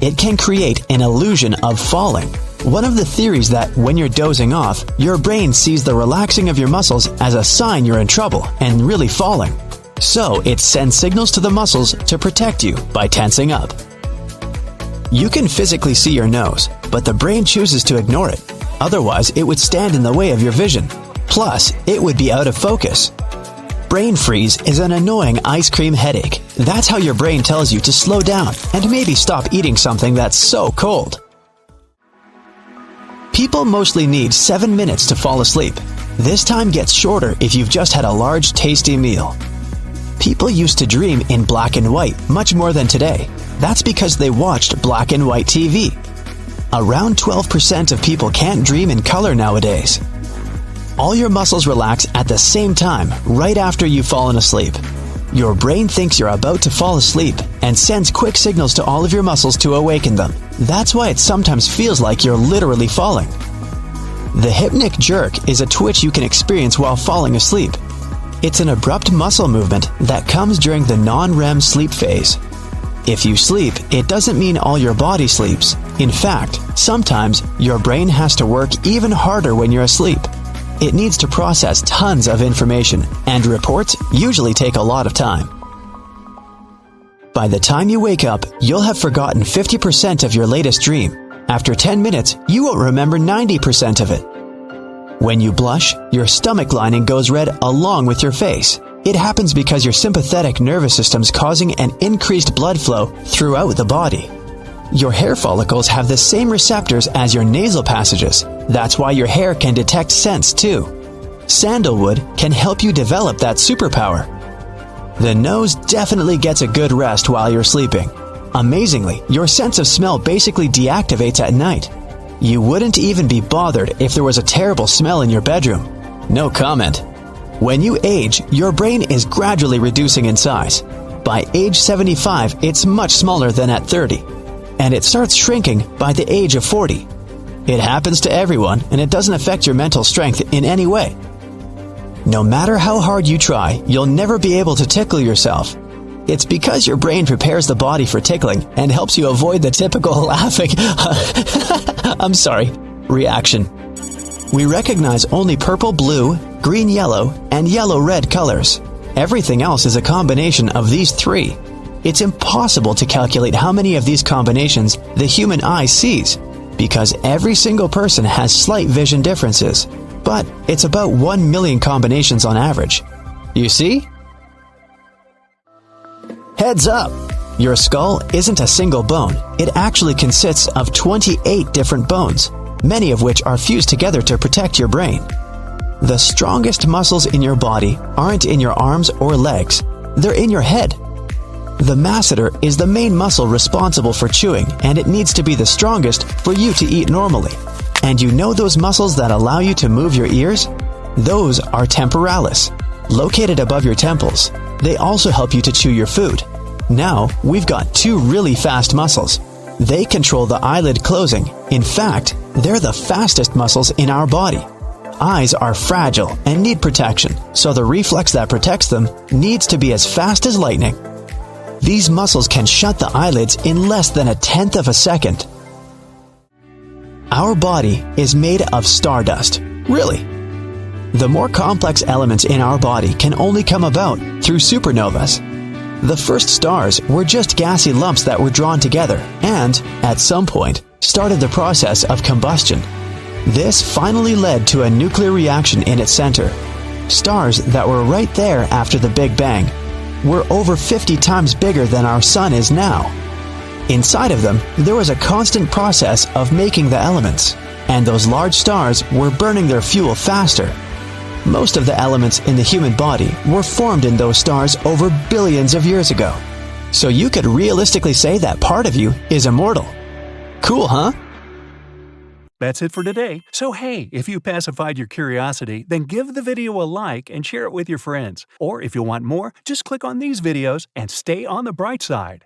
It can create an illusion of falling. One of the theories that when you're dozing off, your brain sees the relaxing of your muscles as a sign you're in trouble and really falling. So it sends signals to the muscles to protect you by tensing up. You can physically see your nose, but the brain chooses to ignore it. Otherwise, it would stand in the way of your vision. Plus, it would be out of focus. Brain freeze is an annoying ice cream headache. That's how your brain tells you to slow down and maybe stop eating something that's so cold. People mostly need 7 minutes to fall asleep. This time gets shorter if you've just had a large, tasty meal. People used to dream in black and white much more than today. That's because they watched black and white TV. Around 12% of people can't dream in color nowadays. All your muscles relax at the same time right after you've fallen asleep. Your brain thinks you're about to fall asleep and sends quick signals to all of your muscles to awaken them. That's why it sometimes feels like you're literally falling. The hypnic jerk is a twitch you can experience while falling asleep. It's an abrupt muscle movement that comes during the non-REM sleep phase. If you sleep, it doesn't mean all your body sleeps. In fact, sometimes your brain has to work even harder when you're asleep. It needs to process tons of information, and reports usually take a lot of time. By the time you wake up, you'll have forgotten 50% of your latest dream. After 10 minutes, you won't remember 90% of it. When you blush, your stomach lining goes red along with your face. It happens because your sympathetic nervous system's causing an increased blood flow throughout the body. Your hair follicles have the same receptors as your nasal passages. That's why your hair can detect scents too. Sandalwood can help you develop that superpower. The nose definitely gets a good rest while you're sleeping. Amazingly, your sense of smell basically deactivates at night. You wouldn't even be bothered if there was a terrible smell in your bedroom. No comment. When you age, your brain is gradually reducing in size. By age 75, it's much smaller than at 30. And it starts shrinking by the age of 40. It happens to everyone, and it doesn't affect your mental strength in any way. No matter how hard you try, you'll never be able to tickle yourself. It's because your brain prepares the body for tickling and helps you avoid the typical laughing reaction. We recognize only purple, blue, green, yellow, and yellow-red colors. Everything else is a combination of these three. It's impossible to calculate how many of these combinations the human eye sees, because every single person has slight vision differences, but it's about 1 million combinations on average. You see? Heads up! Your skull isn't a single bone. It actually consists of 28 different bones, many of which are fused together to protect your brain. The strongest muscles in your body aren't in your arms or legs, they're in your head. The masseter is the main muscle responsible for chewing, and it needs to be the strongest for you to eat normally. And you know those muscles that allow you to move your ears? Those are temporalis, located above your temples. They also help you to chew your food. Now, we've got two really fast muscles. They control the eyelid closing. In fact, they're the fastest muscles in our body. Eyes are fragile and need protection, so the reflex that protects them needs to be as fast as lightning. These muscles can shut the eyelids in less than 1/10 of a second. Our body is made of stardust. Really. The more complex elements in our body can only come about through supernovas. The first stars were just gassy lumps that were drawn together and, at some point, started the process of combustion. This finally led to a nuclear reaction in its center. Stars that were right there after the Big Bang were over 50 times bigger than our Sun is now. Inside of them, there was a constant process of making the elements, and those large stars were burning their fuel faster. Most of the elements in the human body were formed in those stars over billions of years ago. So you could realistically say that part of you is immortal. Cool, huh? That's it for today. So hey, if you pacified your curiosity, then give the video a like and share it with your friends. Or if you want more, just click on these videos and stay on the bright side.